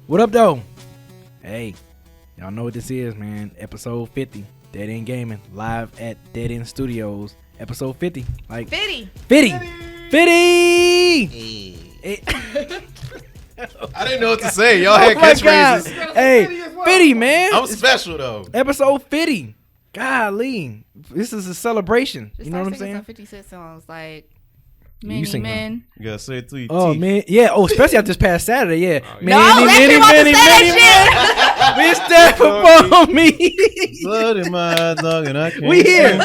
What up, though? Hey, y'all know what this is, man. Episode 50, Dead End Gaming, live at Dead End Studios. Episode 50. Like 50. 50. 50. Hey. I didn't know what to say. Y'all had catchphrases. Hey, 50, man. I'm special, though. Episode 50. Golly. This is a celebration. Just you know what I'm singing saying? some 50 Cent songs like You sing Many Men. You gotta say it to your Oh, teeth. man. Yeah. Oh, especially after this past Saturday. Yeah. No, Bitch, that for me. Blood in my dog and I can't. We here.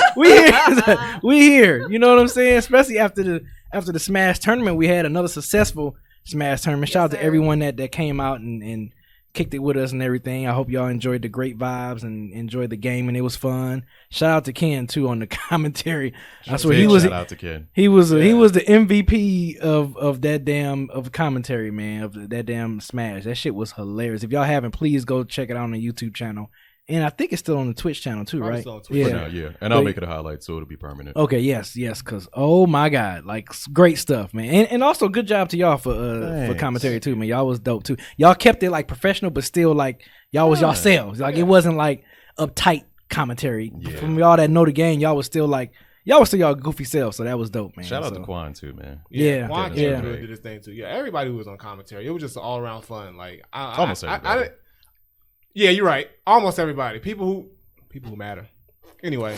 We here. You know what I'm saying? Especially after the Smash tournament, we had another successful Smash tournament. Shout out to everyone that came out and kicked it with us and everything. I hope y'all enjoyed the great vibes and enjoyed the game, and it was fun. Shout out to Ken too on the commentary. I swear Shout out to Ken. he was the MVP of that damn commentary, man, of that damn Smash. That shit was hilarious. If y'all haven't, please go check it out on the YouTube channel. And I think it's still on the Twitch channel too, right? For now, yeah. And I'll make it a highlight so it'll be permanent. Okay, yes, because oh my God, like great stuff, man. And also good job to y'all for commentary too, man. Y'all was dope too. Y'all kept it like professional, but still like y'all was yourselves. Like it wasn't like uptight commentary. Yeah. From y'all that know the game, y'all was still y'all goofy selves. So that was dope, man. Shout out to Quan too, man. Yeah, Quan yeah. really did his thing too. Yeah, everybody who was on commentary, it was just all around fun. Like Almost everybody. Yeah, you're right. Almost everybody. People who matter. Anyway.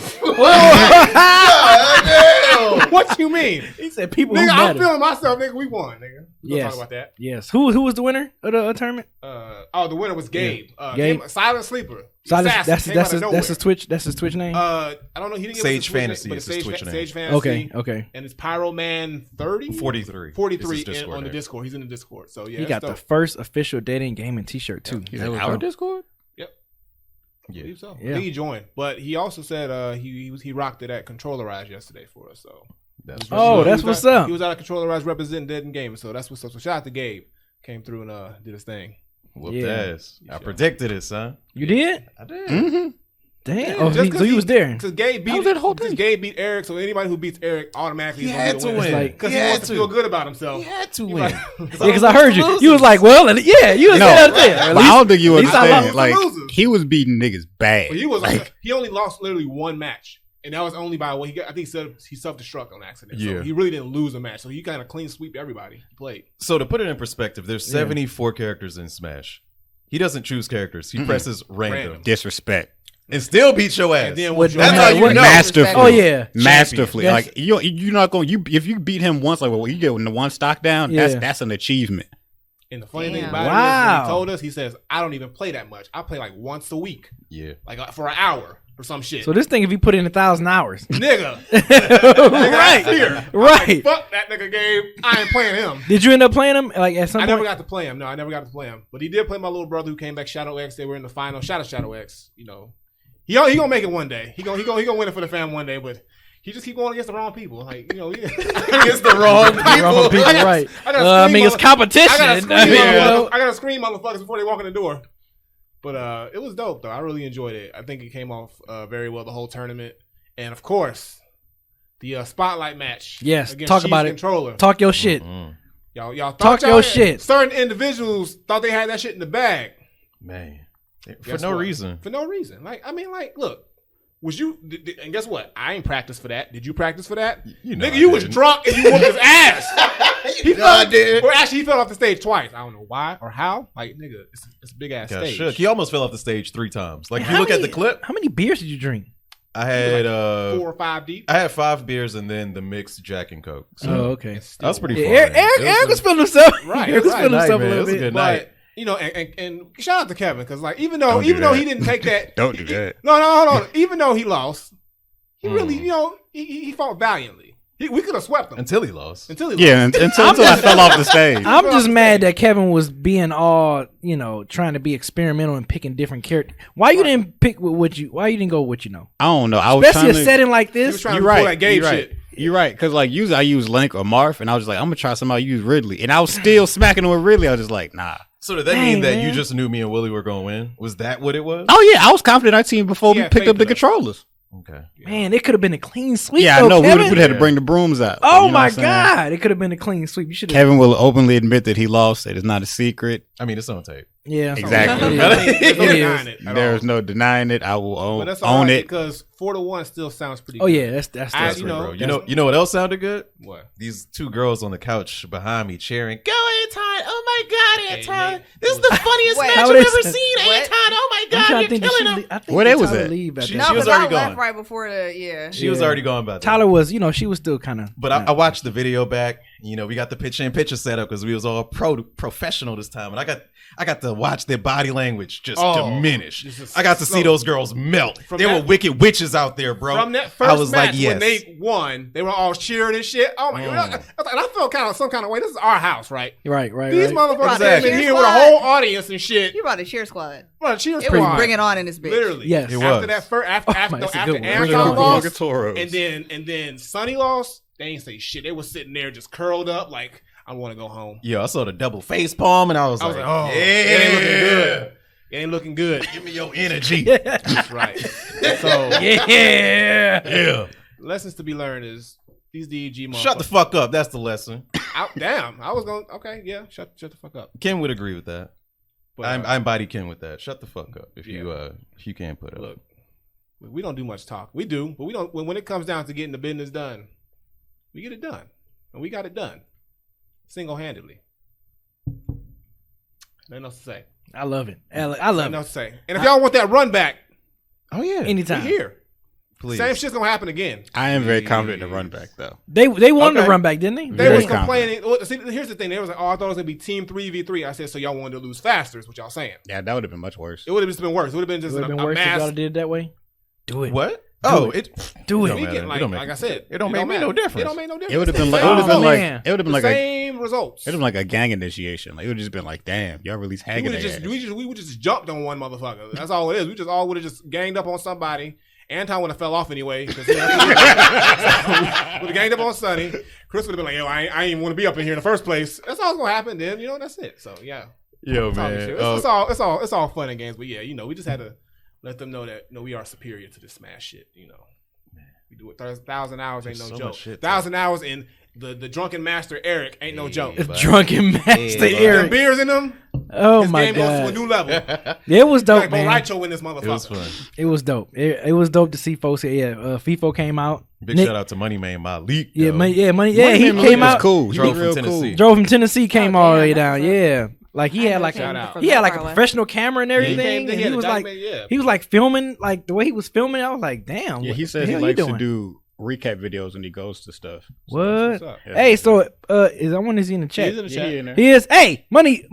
What you mean? He said people Nigga, who I'm matter. feeling myself, nigga. We won, nigga. We'll talk about that. Yes. Who was the winner of the tournament? The winner was Gabe. Gabe. Silent Sleeper. That's his Twitch. That's his Twitch name. I don't know. He didn't give Sage us a Twitch Fantasy name, is but his Twitch name. Sage Fantasy. Okay. And it's Pyro Man 30? 43. 43 Discord on the name. Discord. He's in the Discord. So yeah, he got the first official Dead End Gaming T-shirt too. He's in our Discord? Yep. Yeah. I believe so. Yeah. He joined, but he also said he rocked it at Controllerized yesterday for us. So That's that's what's up. He was out of Controllerized representing Dead and Game, so that's what's up. So shout out to Gabe, came through and did his thing. Whooped Yeah. ass. I predicted it, son. You did? I did. Mm-hmm. Damn. Yeah, Oh, just so he was there. Because Gabe beat Eric, so anybody who beats Eric automatically He is had to gonna win. Like, because He he had wants to to. feel good about himself. He had to He's win. like- Yeah, because I heard you. You was like, well, yeah, you was No. saying that. But I don't think you least I understand. lost Like the losers. he was beating niggas bad. But he was like, he only lost literally one match, and that was only by what he got. I think he self-destruct on accident. Yeah. So he really didn't lose a match. So he kind of clean sweep everybody he played. So to put it in perspective, there's 74 characters in Smash. He doesn't choose characters. He presses random. disrespect. And still beats your ass. And then What- That's how you what- know. Masterfully. Oh yeah. Masterfully. Yes. Like you're not going. If you beat him once, like well, you get the one stock down. Yeah. That's an achievement. And the funny thing Damn. about it is, Wow. when he told us, he says, "I don't even play that much. I play like once a week, Yeah. like for an hour or some shit." So this thing, if you put in 1,000 hours, nigga, right, here. right. Fuck that nigga Gabe. I ain't playing him. Did you end up playing him like at some I point? never got to play him. No, I never got to play him. But he did play my little brother who came back, Shadow X. They were in the final. Shout out Shadow X. You know, he gonna make it one day. He gonna win it for the fam one day. But he just keep going against the wrong people. Like Against the wrong people. Wrong people, right? I I mean, it's competition. I I gotta scream motherfuckers before they walk in the door. But it was dope though. I really enjoyed it. I think it came off very well the whole tournament. And of course, the spotlight match. Yes, against talk Chief's about it. Controller. Talk your shit. Y'all thought Talk y'all your had- shit. Certain individuals thought they had that shit in the bag. Man. For Guess no what? reason. For no reason. Like, I mean, like, look. Was you and guess what? I ain't practiced for that. Did you practice for that? You know Nigga, I you was didn't. drunk and you whooped his ass. You know I did. Well, actually, he fell off the stage twice. I don't know why or how. Like, nigga, it's a big ass Got stage. shook. He almost fell off the stage 3 times. Like, if you How look at many- the clip, How many beers did you drink? I had 4 or 5 deep. I had 5 beers and then the mixed Jack and Coke. So Oh, okay. that was pretty Yeah, fun. Eric was feeling himself. Right, Eric was right. feeling himself Night, a man. little It was a bit. good night. But you know, and shout out to Kevin because like even Don't though do he that. didn't take that, Don't do that. No, hold on. Even though he lost, he really he fought valiantly. We could have swept him Until he lost. until he Yeah, lost. until I fell off the stage. I'm just mad that Kevin was being all, trying to be experimental and picking different characters. Why you didn't pick with why you didn't go with what you know? I don't know. I was Especially a trying to, setting like He was this. trying You're to right. pull that Gabe You're right. shit. You're right. Because like usually I use Link or Marth, and I was just like, I'm gonna try somebody use Ridley, and I was still smacking him with Ridley. I was just like, nah. So did that Dang, mean that man. you just knew me and Willie were going to win? Was that what it was? Oh yeah, I was confident our team before we Yeah, picked up the faith in us. controllers. Okay. Man, it could have been a clean sweep. Yeah, I though, know. We Kevin. would have had to bring the brooms out. Oh You know my what I'm saying? God, it could have been a clean sweep. You should have. Kevin will openly admit that he lost. It is not a secret. I mean, it's on tape. Yeah, Exactly. There's no It denying is. it at There's all. no denying it. I will But own, that's all own right it. because 4-1 still sounds pretty. Oh good. yeah, that's I- That's you right, know, bro. You know what else sounded good? What? These two girls on the couch behind me cheering. Go Anton! Oh my God, Anton! Nate. This is the funniest Wait. match How I've they ever said- seen, What? Anton! Oh my I'm God, trying you're to think. killing Did him. she, I think Where did they was Tyler at? leave at She- that No, was because already I left gone. right before the yeah. She was Yeah. already gone by then. Tyler was, she was still kind of. But I watched the video back. We got the picture set up because we was all professional this time, and I got to watch their body language just diminish. this is I got to see so- those girls melt. From There that- were wicked witches out there, bro. From that first I was match like, yes. when they won, they were all cheering and shit. Oh my God! And I felt some kind of way. This is our house, right? Right. These motherfuckers Exactly. came in here with a whole audience and shit. You brought a cheer squad. Well, cheers, It was squad. bring it on in this bitch. Literally, Yes. It After was. that first, after that's a good one. Bring it Anton on. lost, Toros. and then Sonny lost, they ain't say shit. They was sitting there just curled up like I want to go home. Yeah, I saw the double face palm, and I was like, oh, yeah, it ain't looking good. It ain't looking good. Give me your energy. That's right. So Yeah. lessons to be learned is these DEG motherfuckers. Shut the fuck up. That's the lesson. Damn, I was going. Okay, yeah. Shut the fuck up. Ken would agree with that. But I embody Ken with that. Shut the fuck up if you can't put up. look, we don't do much talk. We do, but we don't. When it comes down to getting the business done, we get it done, and we got it done single handedly. Nothing else to say. I love it. I love Nothing it. else to say. And if y'all want that run back, Oh yeah, we Anytime. here. please. Same shit's gonna happen again. I am very confident in the run back though. They wanted Okay. to run back, didn't they? They Very was confident. complaining. Well, see, here's the thing. They was like, "Oh, I thought it was gonna be team 3v3." I said, "So y'all wanted to lose faster?" Is what y'all saying? Yeah, that would have been much worse. It would have just been worse. It would have been It just would have been a worse if mass. y'all did it that way. Do it. What? Oh, it Do it it. don't matter. Weekend, It don't make- like I said, it don't make me no matter. difference. It don't make no difference. It would have been like Oh, man. it would have been the like a same results. it would have been like a gang initiation. Like it would have just been like, damn, y'all really we hanging would their have ass. we would just jumped on one motherfucker. That's all it is. We just all would have just ganged up on somebody. Anton would have fell off anyway. Would have ganged up on Sonny. Chris would have been like, "Yo, I ain't even want to be up in here in the first place." That's all that's gonna happen. Then that's it. So yeah, Yo, it's all, man. shit. It's all fun and games. But yeah, we just had to let them know that we are superior to this Smash shit. We do it 1,000 hours ain't no so joke. much shit, 1,000 hours in the drunken master Eric ain't no joke. Hey, Drunken Master Hey, Them Eric. beers in them. Oh His my game goes to a god. new level. It was dope, Like man. Borracho in this motherfucker. It was fun. It was dope. It was dope to see folks here. Yeah, FIFO came out. Big Nick- shout out to Money Man Malik. Yeah, though. money. Yeah, Money he Man came was out. cool. He Drove was from real Tennessee. cool. Drove from Tennessee, came Oh, all the damn, way that's down. what's up. Yeah, like he I had know like came Shout out. from he that had like far a away. professional camera and everything. They And had he a was like document, he was like filming like the way he was filming. I was like, damn. Yeah, what he the said he hell you likes to doing? do recap videos when he goes to stuff. What? What's up? Yeah. Hey, so is I wonder is he in the chat? He's in the chat. in there. He is. Hey, Malik,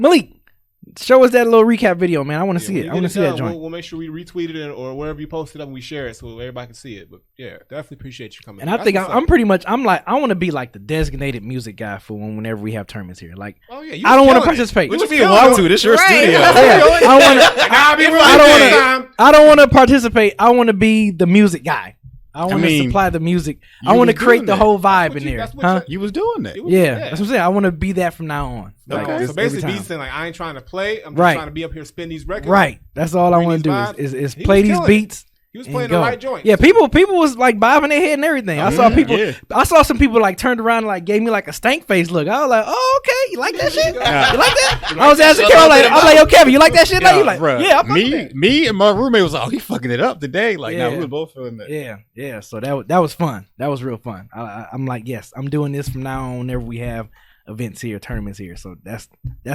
show us that little recap video, man. I want to see When it. you I want to get see that done, joint. We'll make sure we retweet it or wherever you post it up and we share it so everybody can see it. But yeah, definitely appreciate you coming. And I That's think what's I'm up. pretty much. I'm like I want to be like the designated music guy for whenever we have tournaments here. Like Oh yeah, you I don't want to participate. What You you was mean killing want it. to? This your Right. studio. Yeah, I want. I'll be willing I to don't do wanna- time. I don't want to participate. I want to be the music guy. I want to mean, supply the music. you I want to was create doing the that. whole vibe That's in what you- there, that's what huh? You was doing that. Yeah, that's what I'm saying. I want to be that from now on. Like, Okay. just So basically, every B's time. saying like I ain't trying to play. I'm just Right. trying to be up here spin these records. Right. That's all I Bring want to these do vibes. is He play was these killing it. beats. He was and playing the go. right joint. Yeah, people was like bobbing their head and everything. I saw people. yeah. I saw some people like turned around and like gave me like a stank face look. I was like, oh okay, you like that shit? Yeah. You like that? I was asking Kevin, I'm like, yo, Kevin, you like that shit? Like, you like, Bruh, yeah, I fuck with that. me and my roommate was like, oh, he fucking it up today. Like, nah, Yeah. we was both feeling that. Yeah. So that was fun. That was real fun. I'm like, yes, I'm doing this from now on. Whenever we have events here, tournaments here, so that's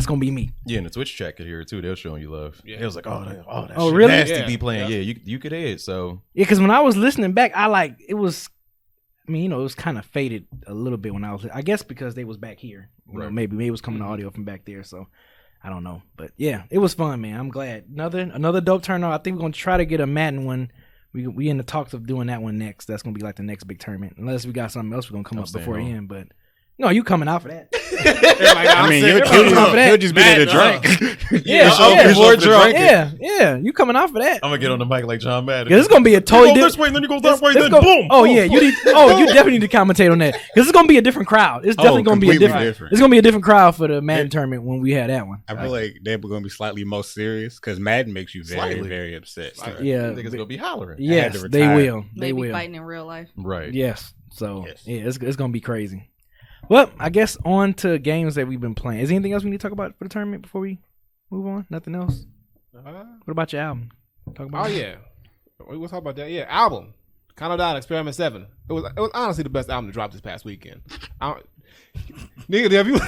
gonna be me. Yeah, and the Twitch chat could hear it too. They're showing you love. Yeah. Yeah, it was like, that Oh, shit really? nasty Yeah. be playing. Yeah. Yeah, you could hear it. So Yeah, because when I was listening back, I like it was. I mean, it was kind of faded a little bit when I was. I guess because they was back here. You know, Right. maybe it was coming to audio from back there. So I don't know, but yeah, it was fun, man. I'm glad. Another dope turnout. I think we're gonna try to get a Madden one. We in the talks of doing that one next. That's gonna be like the next big tournament, unless we got something else we're gonna come I'm up staying before home. end. But no, you coming out for that? I mean, he'll just be there to drink. Yeah, more drunk. Yeah, you coming out for that? I'm gonna get on the mic like John Madden. Because it's gonna be a totally You go different. this way, and then you go that way, It's then go- boom. Oh boom, yeah, boom. you definitely need to commentate on that because it's gonna be a different crowd. It's definitely gonna be a completely different. It's gonna be a different crowd for the Madden tournament when we had that one. I feel like they're going to be slightly more serious because Madden makes you very, Slightly. very upset. I Yeah, think it's gonna be hollering. Yes, to they retire. will. They Maybe will. fighting in real life. Right. Yes. So Yes. yeah, it's gonna be crazy. Well, I guess on to games that we've been playing. Is there anything else we need to talk about for the tournament before we Move on. Nothing else. What about your album? Talk about it. Yeah. We'll talk about that. Yeah, album. Countdown Experiment 7. It was honestly the best album to drop this past weekend. Nigga, have you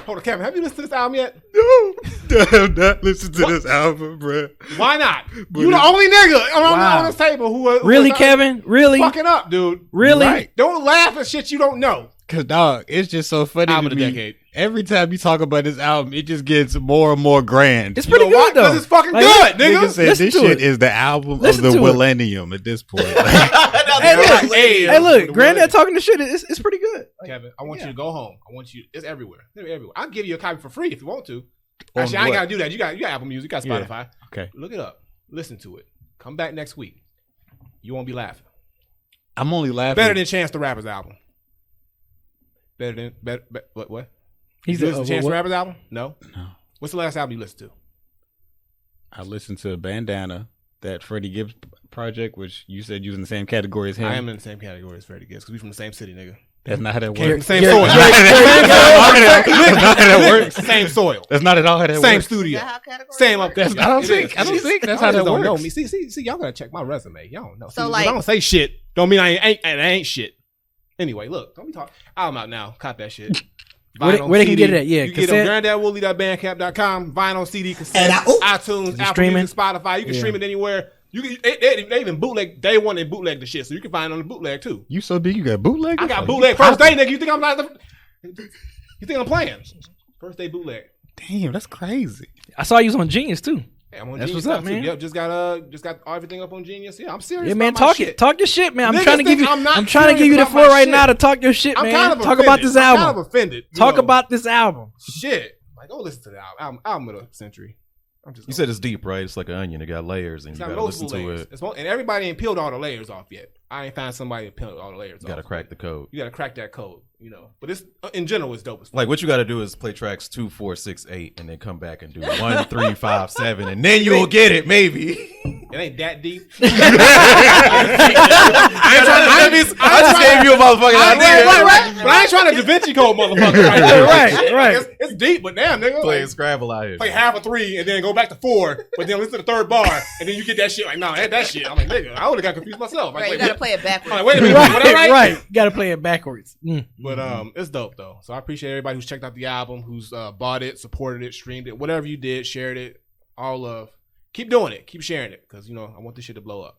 hold on, Kevin, have you listened to this album yet? No. I have not listened to this album, bro. Why not? You the only nigga on this table who really, Kevin? Really? Fucking up, dude. Really? Right. Don't laugh at shit you don't know. Cause dog, it's just so funny Album to of the me. decade. Every time you talk about this album, it just gets more and more grand. It's pretty You know good why? though. 'Cause it's fucking Like, good, Nigga nigga. said Listen this to shit it. is the album Listen of the to it. millennium at this point. Hey, look, Granddad talking the shit. It's pretty good. Like, Kevin, I want you to go home. I want you. It's everywhere. It's everywhere. I'll give you a copy for free if you want to. On Actually, I ain't what? gotta do that. You got Apple Music, you got Yeah. Spotify. Okay. Look it up. Listen to it. Come back next week. You won't be laughing. I'm only laughing. Better than Chance the Rapper's album. What? he's You listen to Chance the what? Rapper's album? No. No. What's the last album you listened to? I listened to Bandana, that Freddie Gibbs project, which you said you was in the same category as him. I am in the same category as Freddie Gibbs because we from the same city, nigga. That's not how that Came from the works. same Yeah, soil. That's not how that works. Same soil. That's not at all how that Same works. studio. Is that how categories Same work? up there. I don't think that's how that don't know works. me. See, y'all gotta check my resume. Y'all don't know. So, See, like- if I don't say shit, don't mean I ain't shit. Anyway, look, don't be talking. I'm out now. Caught that shit. Where they can get it at? Yeah, you get it cassette? on granddadwoolly.bandcamp.com, vinyl, CD, cassette, iTunes, Apple streaming? Music, Spotify. You can Yeah. stream it anywhere. You can. They even bootleg. Day one, they bootleg the shit, so you can find it on the bootleg too. You so big, you got bootleg? I got bootleg first day, nigga. You think I'm not? You think I'm playing? First day bootleg. Damn, that's crazy. I saw you was on Genius too. Yeah, I'm on That's Genius what's up, now, too. man. Yep, just got everything up on Genius. Yeah, I'm serious. Yeah, man, about my talk shit. it. Talk your shit, man. I'm Niggas trying to give think you. I'm not I'm trying to give serious you the about floor my right shit. now to talk your shit, I'm man. kind of Talk offended. about this I'm album. kind of offended. you Talk know. about this album. shit. Like, go listen to the album of the century. I'm just. You said it's deep, right? It's like an onion. It got layers, and it's you got gotta listen multiple to layers. it. And everybody ain't peeled all the layers off yet. I ain't found somebody to peel all the layers You gotta off. crack the code. You gotta crack that code, you know. But it's in general, it's dope as fuck. Like what you gotta do is play tracks 2, 4, 6, 8, and then come back and do 1, 3, 5, 7, and then you'll get it, maybe. It ain't that deep. I just gave you a motherfucking idea. Right. But I ain't trying to Da Vinci Code, motherfucker. Right. It's deep, but damn, nigga. Playing Like, Scrabble out here. play half of 3 and then go back to 4, but then listen to the third bar, and then you get that shit. Like, no, that shit. I'm like, nigga, I would have got confused myself. Like, Right, you wait, gotta play it backwards. I'm like, wait a minute, was that right? You gotta play it backwards. But it's dope though. So I appreciate everybody who's checked out the album, who's bought it, supported it, streamed it, whatever you did, shared it. All love. Keep doing it. Keep sharing it, because I want this shit to blow up.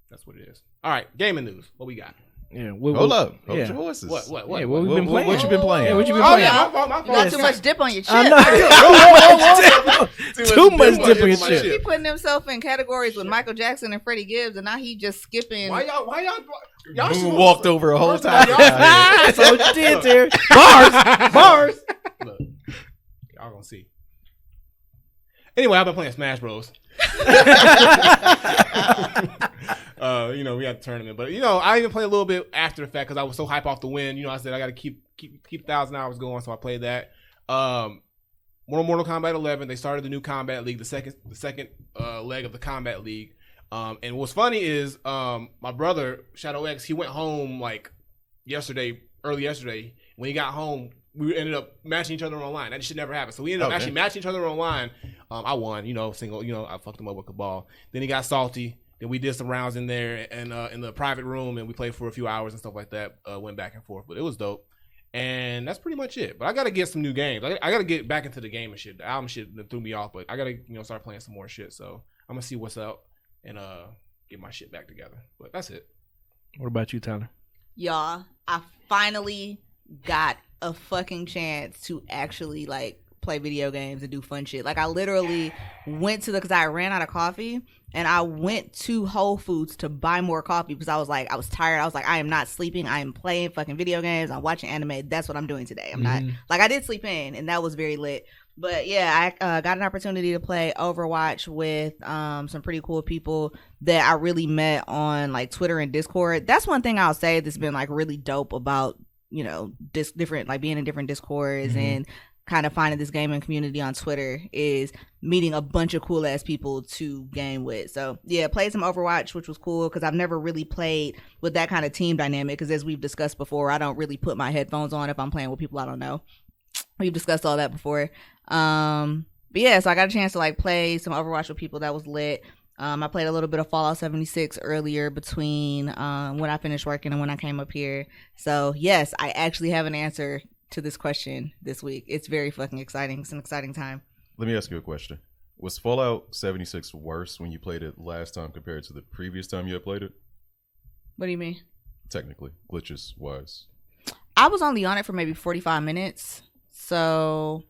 That's what it is. All right, gaming news. What we got? Yeah. Hold up. Hold Yeah. your voices. What? Yeah, what we been playing? What you been playing? Yeah, what you been Oh playing? yeah, my You got fault. too much dip on your chip. I know. Too much dip on your He chip. putting himself in categories with Michael Jackson and Freddie Gibbs, and now he just skipping. Why y'all Who walked over a whole First of all, time? y'all- That's all you did there. Bars. Look, y'all gonna see. Anyway, I've been playing Smash Bros. We had a tournament, but I even played a little bit after the fact because I was so hype off the win. I said I got to keep 1,000 hours going, so I played that. Mortal Kombat 11. They started the new Combat League, the second leg of the Combat League. And what's funny is my brother Shadow X, he went home like early yesterday. When he got home, we ended up matching each other online. That shit never happened. So we ended up actually matching each other online. I won, single. I fucked him up with Cabal. Then he got salty. Then we did some rounds in there and in the private room, and we played for a few hours and stuff like that. Went back and forth, but it was dope. And that's pretty much it. But I got to get some new games. I got to get back into the game and shit. The album shit that threw me off, but I got to start playing some more shit. So I'm gonna see what's up and get my shit back together. But that's it. What about you, Tyler? Y'all, I finally got a fucking chance to actually play video games and do fun shit. I literally went to because I ran out of coffee, and I went to Whole Foods to buy more coffee because I was tired. I was like, I am not sleeping. I am playing fucking video games. I'm watching anime. That's what I'm doing today. I'm not I did sleep in, and that was very lit. But yeah, I got an opportunity to play Overwatch with some pretty cool people that I really met on Twitter and Discord. That's one thing I'll say that's been really dope about different being in different Discords and kind of finding this gaming community on Twitter is meeting a bunch of cool ass people to game with. So yeah, played some Overwatch, which was cool because I've never really played with that kind of team dynamic. Because as we've discussed before, I don't really put my headphones on if I'm playing with people I don't know. We've discussed all that before. But yeah, so I got a chance to like play some Overwatch with people. That was lit. I played a little bit of Fallout 76 earlier between when I finished working and when I came up here. So yes, I actually have an answer to this question this week. It's very fucking exciting. It's an exciting time. Let me ask you a question. Was Fallout 76 worse when you played it last time compared to the previous time you had played it? What do you mean? Technically, glitches wise. I was only on it for maybe 45 minutes. So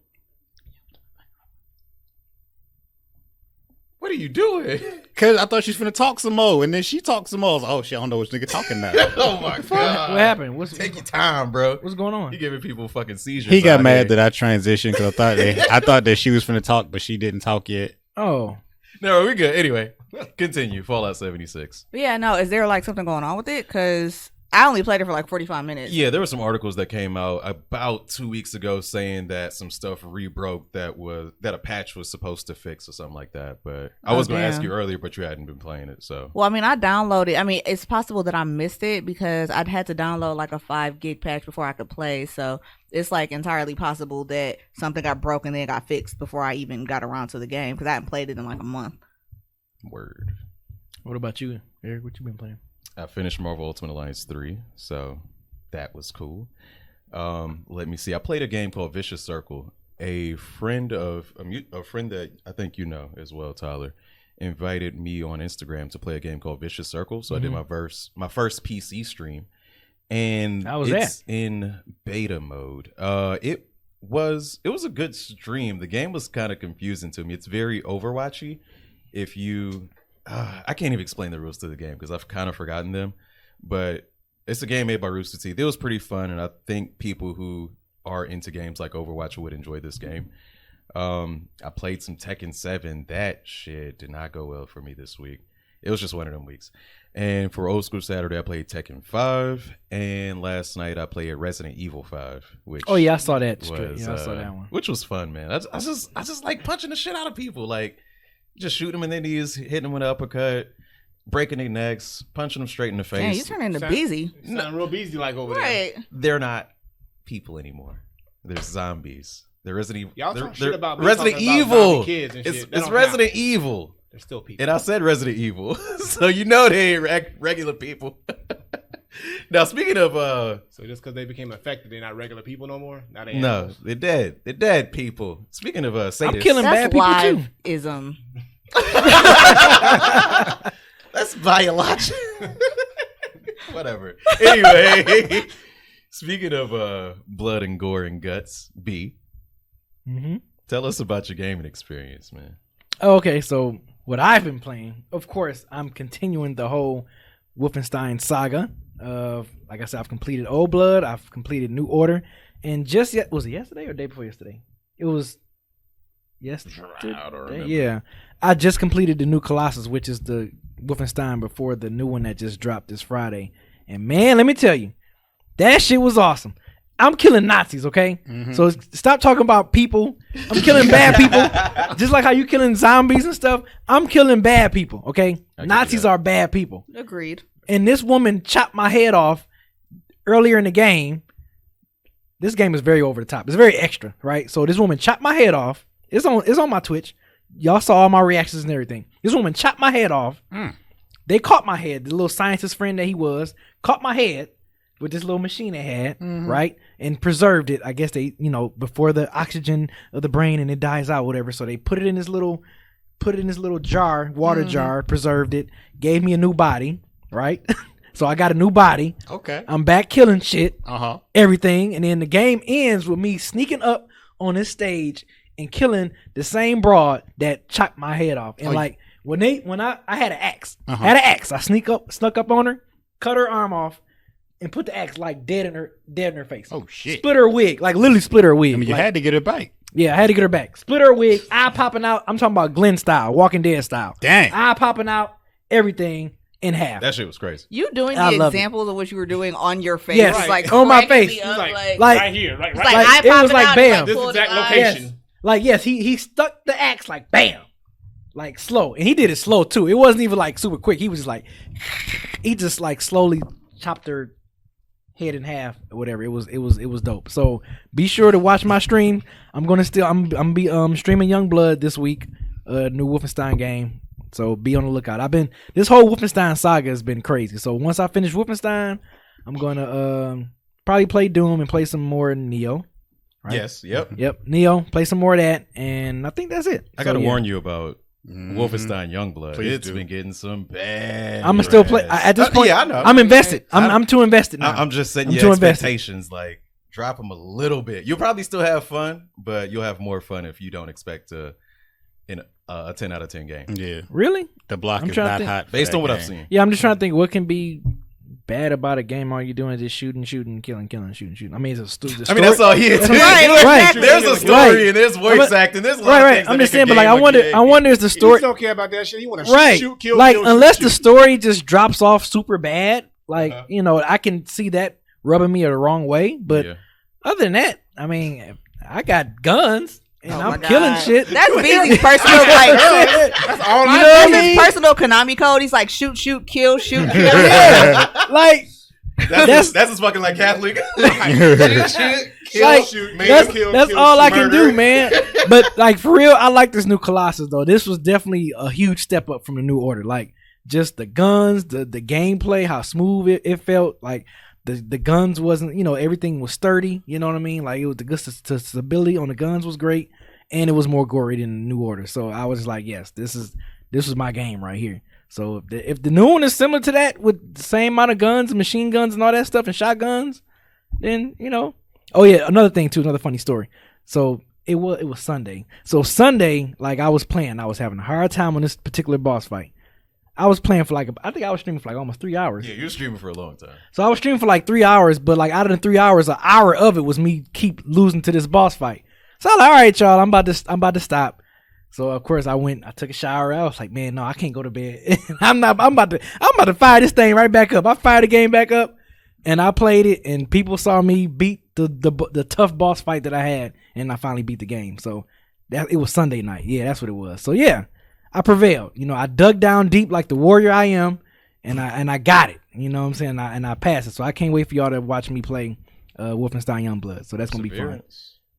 What are you doing? Cause I thought she was finna talk some more, and then she talked some more. I was like, oh shit, I don't know which nigga talking now. Oh my god! What happened? Take your time, bro. What's going on? You giving people fucking seizures. He got out mad here. that I transitioned because I thought that she was finna talk, but she didn't talk yet. Oh, No, we're good. Anyway, continue. Fallout 76. but yeah, no, is there like something going on with it? Because I only played it for like 45 minutes. Yeah, there were some articles that came out about 2 weeks ago saying that some stuff rebroke that a patch was supposed to fix or something like that. But I was going to ask damn. you earlier, but you hadn't been playing it, so. Well, I mean, I downloaded. I mean, it's possible that I missed it because I'd had to download like a 5 gig patch before I could play. So it's like entirely possible that something got broken and then it got fixed before I even got around to the game because I hadn't played it in like a month. Word. what about you, Eric? What you been playing? I finished Marvel Ultimate Alliance 3, so that was cool. Let me see. I played a game called Vicious Circle. A friend that I think you know as well, Tyler, invited me on Instagram to play a game called Vicious Circle. So I did my first PC stream, and How was it's in beta mode. It was a good stream. The game was kind of confusing to me. It's very Overwatchy. If you I can't even explain the rules to the game because I've kind of forgotten them, but it's a game made by Rooster Teeth. It was pretty fun, and I think people who are into games like Overwatch would enjoy this game. I played some Tekken 7. That shit did not go well for me this week. It was just one of them weeks. And for Old School Saturday, I played Tekken 5, and last night I played Resident Evil 5. Which Oh yeah, I saw that. was, Yeah, I saw that one. which was fun, man. I just like punching the shit out of people, like just shooting them in their knees, hitting them with an uppercut, breaking their necks, punching them straight in the face. Man, you turn into Sound- busy. You sound real busy like over there. Right. They're not people anymore. They're zombies. They're Resident Evil. Y'all talk shit about me Resident talking about Evil. zombie kids and shit. That It's don't Resident count. Evil. They're still people. And I said Resident Evil, so you know they ain't regular people. Now speaking of So just because they became infected, they're not regular people no more? Now they no, animals. they're dead. They're dead people. Speaking of I'm sadists, killing bad That's people too. live-ism. that's biological. Whatever. Anyway, speaking of blood and gore and guts, B, Mm-hmm. tell us about your gaming experience, man. Okay, so what I've been playing, of course, I'm continuing the whole Wolfenstein saga. Like I said, I've completed Old Blood, I've completed New Order, and was it yesterday or day before yesterday? It was yesterday. I don't remember. Yeah, I just completed the new Colossus, which is the Wolfenstein before the new one that just dropped this Friday. And man, let me tell you, that shit was awesome. I'm killing Nazis, okay? So stop talking about people. I'm killing bad people. Just like how you killing zombies and stuff, I'm killing bad people, okay? I Nazis that. are bad people. Agreed. And this woman chopped my head off earlier in the game. This game is very over the top. It's very extra, right? So this woman chopped my head off. It's on my Twitch. Y'all saw all my reactions and everything. This woman chopped my head off. They caught my head. The little scientist friend that he was caught my head with this little machine they had, right? And preserved it. I guess they, before the oxygen of the brain and it dies out, whatever. So they put it in this little jar, water jar, preserved it, gave me a new body, right? So I got a new body. Okay. I'm back killing shit, Uh-huh. everything. And then the game ends with me sneaking up on this stage and killing the same broad that chopped my head off. And when I had an axe, I snuck up on her, cut her arm off, and put the axe like dead in her face. Oh shit. Split her wig, like literally split her wig. I mean, you Like, had to get it back. yeah, I had to get her back. Split her wig, eye popping out. I'm talking about Glenn style, Walking Dead style. Dang. Eye popping out, everything in half. That shit was crazy. You doing I the love it. examples of what you were doing on your face. Yes, It's like on my cracking face. me He's up, like, Like- right here, right, it's right. like Like, eye it was popping like out, bam. like, This pull exact the eye. location. Yes. Like, yes, he stuck the axe like bam. Like slow. And he did it slow too. It wasn't even like super quick. He was just like, he just like slowly chopped her head in half or whatever. It was dope. So be sure to watch my stream. I'm be streaming Youngblood this week, new Wolfenstein game. So be on the lookout. This whole Wolfenstein saga has been crazy. So once I finish Wolfenstein, I'm gonna probably play Doom and play some more Neo. Right? Yes. Yep. Neo. Play some more of that, and I think that's it. I gotta warn you about Wolfenstein Youngblood. Please It's do. been getting some bad. I'm still play at this point. Yeah, I know. I'm invested. I'm too invested now. I'm just setting I'm your too invested. expectations. Like, drop them a little bit. You'll probably still have fun, but you'll have more fun if you don't expect a 10 out of 10 game. Yeah, Really? the block I'm is trying to not think. hot. for Based that on what I've game. seen. Yeah, I'm just trying to think what can be bad about a game. All you're doing is just shooting, killing, shooting. I mean, it's a story. I mean, that's all he is. Right. There's a story Right. and there's voice acting. There's a lot of Right. things I'm that just make a saying, but like, game I wonder is the He story just don't care about that shit. He want to right? shoot, kill, like, kill, unless shoot, the shoot. story just drops off super bad, like I can see that rubbing me the wrong way. But Yeah. other than that, I mean, I got guns and Oh I'm my killing God. shit. That's Beezy's personal like. That's all You I know what I That's mean? his personal Konami code. He's like shoot, kill, shoot, kill. Yeah. Like That's his fucking like Catholic. Like, shoot, man, that's kill, that's kill, all I shoot, can murder. do, man. But like for real, I like this new Colossus though. This was definitely a huge step up from the New Order. Like just the guns, the gameplay, how smooth it felt. Like the guns wasn't, everything was sturdy. You know what I mean? Like it was the good stability on the guns was great, and it was more gory than the New Order. So I was like, yes, this was my game right here. So if the new one is similar to that with the same amount of guns, machine guns, and all that stuff, and shotguns, then Oh yeah, another thing too, another funny story. So it was Sunday. So Sunday, like I was playing, I was having a hard time on this particular boss fight. I was playing for I think I was streaming for like almost 3 hours. Yeah, you're streaming for a long time. So I was streaming for like 3 hours, but like out of the 3 hours, an hour of it was me keep losing to this boss fight. So I was like, all right, y'all, I'm about to stop. So of course I took a shower. I was like, man, no, I can't go to bed. I'm about to fire this thing right back up. I fired the game back up and I played it, and people saw me beat the tough boss fight that I had, and I finally beat the game. So it was Sunday night. Yeah, that's what it was. So yeah, I prevailed. I dug down deep like the warrior I am, and I got it. You know what I'm saying? And I passed it. So I can't wait for y'all to watch me play Wolfenstein Youngblood. So that's gonna be fun.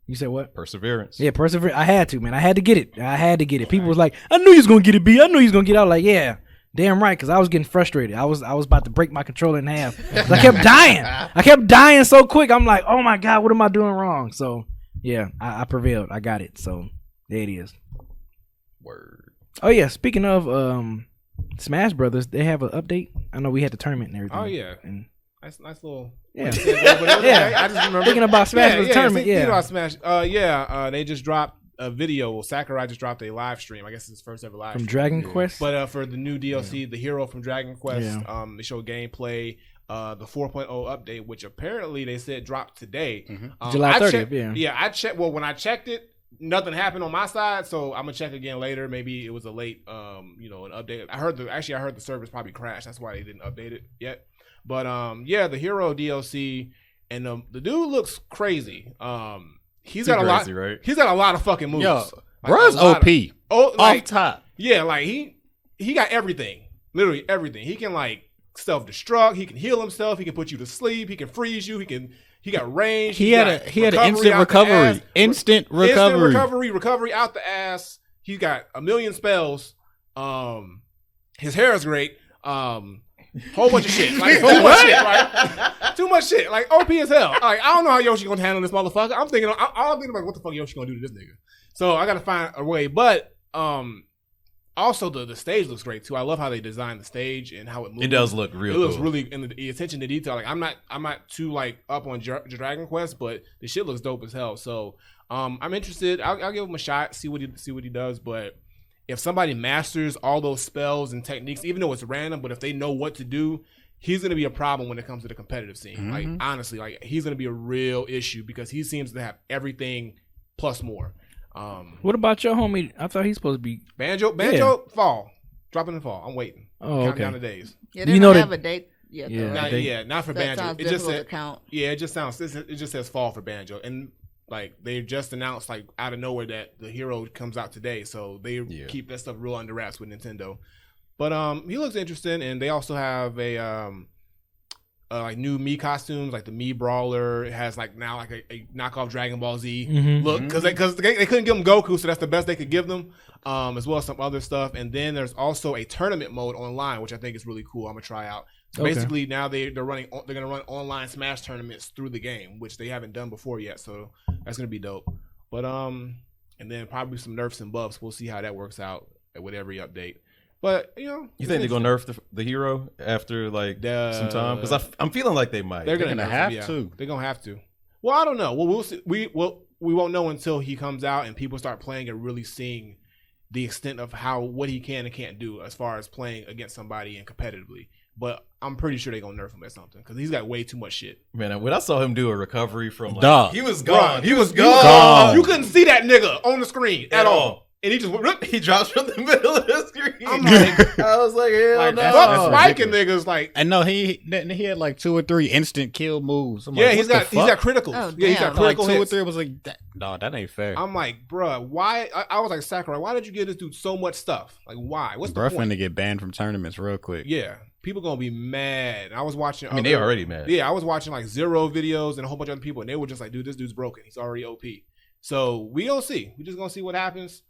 You said what? Perseverance. Yeah, perseverance. I had to, man. I had to get it. People was like, I knew you was gonna get it, B. I knew you was gonna get it. I was like, yeah, damn right, because I was getting frustrated. I was about to break my controller in half. I kept dying. I kept dying so quick. I'm like, oh my God, what am I doing wrong? So yeah, I prevailed. I got it. So there it is. Word. Oh yeah, speaking of Smash Brothers, they have an update. I know we had the tournament and everything. Oh yeah, And nice little. yeah. Yeah, I just remember Thinking about Smash Brothers tournament, thinking yeah. about Smash. They just dropped a video. Sakurai just dropped a live stream. I guess it's his first ever live From stream. Dragon Quest. But for the new DLC, the hero from Dragon Quest, Yeah. they showed gameplay. The 4.0 update, which apparently they said dropped today. July I 30th, checked- yeah. Yeah, I checked. Well, when I checked it, nothing happened on my side, so I'm gonna check again later. Maybe it was a late, an update. I heard the servers probably crashed. That's why they didn't update it yet. But the hero DLC and the dude looks crazy. He's got a lot. Right? He's got a lot of fucking moves. Yo, Like, bruh's a lot OP. of- Off top. yeah, like he got everything. Literally everything. He can like self-destruct, he can heal himself, he can put you to sleep, he can freeze you, he got range. He had an instant out the ass. recovery. Instant recovery out the ass. He's got a million spells. His hair is great. Whole bunch of shit. Like whole bunch of shit, right? Too much shit. Like OP as hell. Like I don't know how Yoshi gonna handle this motherfucker. I'm thinking about what the fuck Yoshi gonna do to this nigga. So I gotta find a way. But also the stage looks great too. I love how they designed the stage and how it moves. It does look real. It looks cool. really in the attention to detail. Like I'm not too like up on Dragon Quest, but the shit looks dope as hell. So I'm interested. I'll give him a shot. See what he does. But if somebody masters all those spells and techniques, even though it's random, but if they know what to do, he's gonna be a problem when it comes to the competitive scene. Mm-hmm. Like honestly, like he's gonna be a real issue because he seems to have everything plus more. What about your homie? I thought he's supposed to be. Banjo fall. Dropping in the fall. I'm waiting. Oh, Counting okay. down the days. Yeah, they You don't know have that- a date yet. Yeah, though, right? Not for That Banjo. sounds It just difficult to said count. yeah. It just says fall for Banjo, and like they just announced like out of nowhere that the hero comes out today, so they keep that stuff real under wraps with Nintendo. But he looks interesting, and they also have a like new Mii costumes, like the Mii Brawler. It has like now like a knockoff Dragon Ball Z look because they couldn't give them Goku, so that's the best they could give them. As well as some other stuff. And then there's also a tournament mode online, which I think is really cool. I'm gonna try out. So basically now they're gonna run online Smash tournaments through the game, which they haven't done before yet. So that's gonna be dope. But and then probably some nerfs and buffs. We'll see how that works out with every update. But you think they're gonna nerf the hero after like some time? Because I'm feeling like they might. They're gonna have to. They're gonna have to. Well, I don't know. Well, we'll see. We won't know until he comes out and people start playing and really seeing the extent of what he can and can't do as far as playing against somebody and competitively. But I'm pretty sure they're gonna nerf him at something because he's got way too much shit. Man, when I saw him do a recovery from he was gone. He was gone. You couldn't see that nigga on the screen at all. And he just he drops from the middle of the screen. I'm like, I was like, hell no. Fuck spiking niggas like. And no, he had like 2 or 3 instant kill moves. Like, he's got criticals. Oh, yeah, he's got critical like 2 or 3 was like, no, that ain't fair. I'm like, bruh, why? I was like, Sakurai, why did you give this dude so much stuff? Like, why? What's the point? Finna get banned from tournaments real quick. Yeah, people gonna be mad. I was watching. I mean, they already mad. Yeah, I was watching like Zero videos and a whole bunch of other people, and they were just like, dude, this dude's broken. He's already OP. So we gonna see. We just gonna see what happens.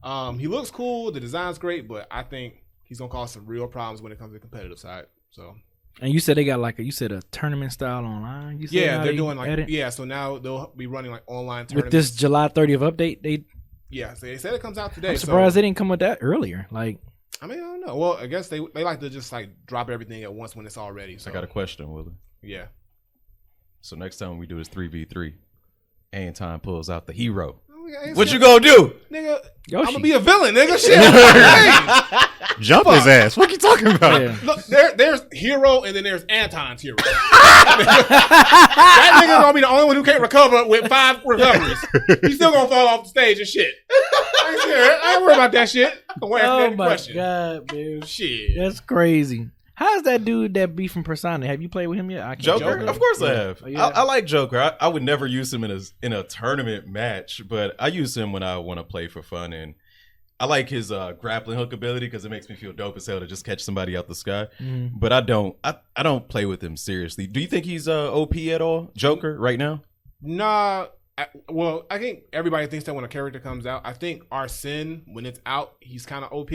He looks cool. The design's great, but I think he's gonna cause some real problems when it comes to the competitive side. So, and you said they got like a tournament style online. You said they're doing like so now they'll be running like online tournaments with this July 30th update. So they said it comes out today. I'm surprised they didn't come with that earlier. Like, I mean, I don't know. Well, I guess they like to just like drop everything at once when it's all ready. So I got a question, Willie. Yeah. So next time we do is 3v3, and Time pulls out the hero. What you gonna do, nigga? Yoshi. I'm gonna be a villain, nigga. Shit. Jump his ass. What you talking about? Yeah. Look, there's hero and then there's Anton's hero. That nigga gonna be the only one who can't recover with 5 recoveries. He's still gonna fall off the stage and shit. I ain't worried about that shit. Oh my god, man. Shit, that's crazy. How's that dude that be from Persona? Have you played with him yet? Joker? Of course I have. Oh, yeah. I like Joker. I would never use him in a tournament match, but I use him when I want to play for fun. And I like his grappling hook ability because it makes me feel dope as hell to just catch somebody out the sky. But I don't play with him seriously. Do you think he's OP at all, Joker, right now? Nah. I think everybody thinks that when a character comes out. I think Arsene, when it's out, he's kind of OP.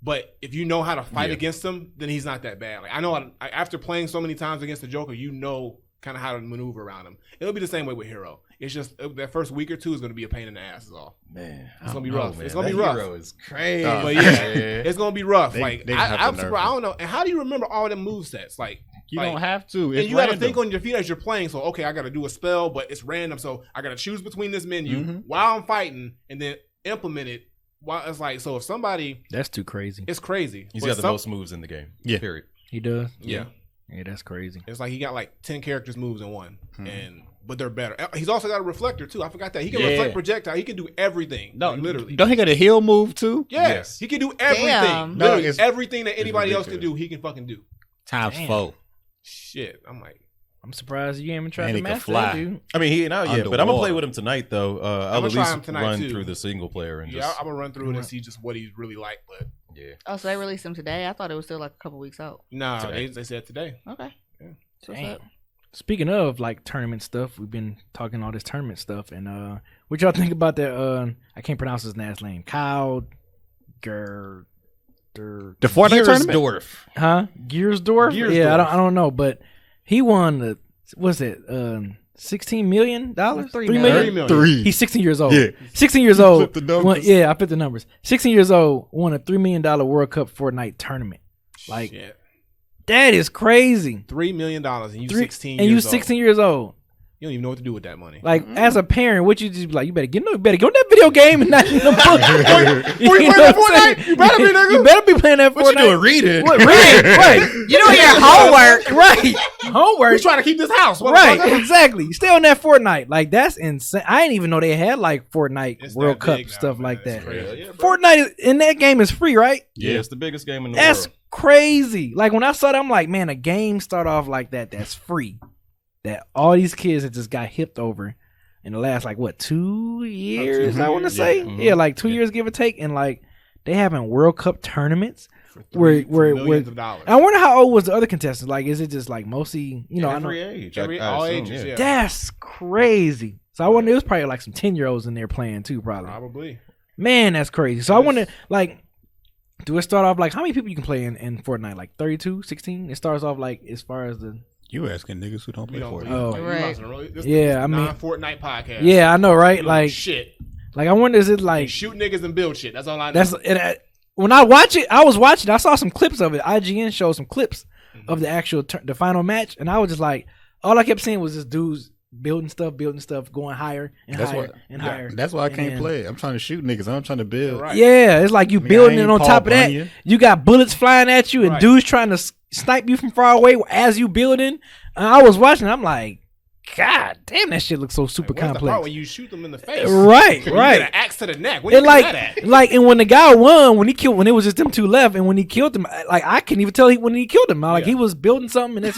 But if you know how to fight against him, then he's not that bad. Like I know after playing so many times against the Joker, you know kind of how to maneuver around him. It'll be the same way with Hero. It's just that first week or two is going to be a pain in the ass. Is all. Man, it's going to be rough. Man. It's going to be rough. Hero is crazy. But it's going to be rough. I'm surprised. I don't know. And how do you remember all them movesets? Like you don't have to. And you got to think on your feet as you're playing. So okay, I got to do a spell, but it's random. So I got to choose between this menu while I'm fighting, and then implement it. Well, it's like, so if somebody... That's too crazy. It's crazy. He's got the most moves in the game. Yeah. Period. He does? Yeah. Yeah, that's crazy. It's like he got like 10 characters moves in one. But they're better. He's also got a reflector too. I forgot that. He can reflect projectile. He can do everything. No, literally. Don't he got a heal move too? Yes. He can do everything. Damn. Literally, everything that anybody else can do, he can fucking do. Times 4. Shit. I'm surprised you ain't even tried to master that, dude. I mean, he ain't out yet, but I'm gonna play with him tonight, though. I'll at least run through the single player and just. I'm gonna run through it and see just what he's really like. But yeah. Oh, so they released him today? I thought it was still like a couple weeks out. Nah, they said today. Okay. Yeah. So speaking of like tournament stuff, we've been talking all this tournament stuff, and what y'all think about that? I can't pronounce his last name. Kyle the Fortnite tournament? Huh? Gearsdorf? Yeah, I don't know, but. He won the $16 million? $3 million. 3. He's 16 years old. Yeah. 16 years old. I put the numbers. 16 years old, won a $3 million World Cup Fortnite tournament. Like, shit. That is crazy. $3 million and you 16 years old. You don't even know what to do with that money. Like, as a parent, what you just be like, you better get on that video game and not in the book. You playing that Fortnite? You better be, nigga. You better be playing that Fortnite. What you doing? Reading. Right. You doing your homework. Right. Homework. We're trying to keep this house. Right. Exactly. Stay on that Fortnite. Like, that's insane. I didn't even know they had, like, Fortnite World Cup stuff like that. Yeah, Fortnite in that game is free, right? Yeah, it's the biggest game in the world. That's crazy. Like, when I saw that, I'm like, man, a game start off like that's free. That all these kids that just got hipped over in the last, like, what, 2 years, I want to say? Yeah, like 2 years, give or take. And, like, they having World Cup tournaments where millions of dollars. I wonder how old was the other contestants. Like, is it just like mostly I know Every age. all assume, ages, yeah. that's crazy. So I wonder it was probably like some 10-year-olds in there playing too, probably. Probably. Man, that's crazy. So I wonder, like, do it start off like how many people you can play in Fortnite? Like 32, 16? It starts off like as far as the You asking niggas who don't play Fortnite? Oh. Right. Yeah, I mean- non-Fortnite podcast. Yeah, I know, right? You know, Like shit. Like I wonder, is it like Shoot niggas and build shit. That's all I know. When I watch it, I was watching. I saw some clips of it. IGN showed some clips of the actual the final match, and I was just like, all I kept seeing was this dude's building stuff, going higher and higher. That's why I And can't then- play it. I'm trying to shoot niggas. I'm trying to build. Right. Yeah, it's like you I building ain't it on Paul top of that. Bunyan. You got bullets flying at you and Right. dudes trying to snipe you from far away as you building. And I was watching. I'm like, God damn, that shit looks so super Where's the part complex. where you shoot them in the face? Right, You right. get an axe to the neck. Where you And get that at? and when the guy won, when it was just them two left, and when he killed them, like I couldn't even tell when he killed him. Like he was building something, and that's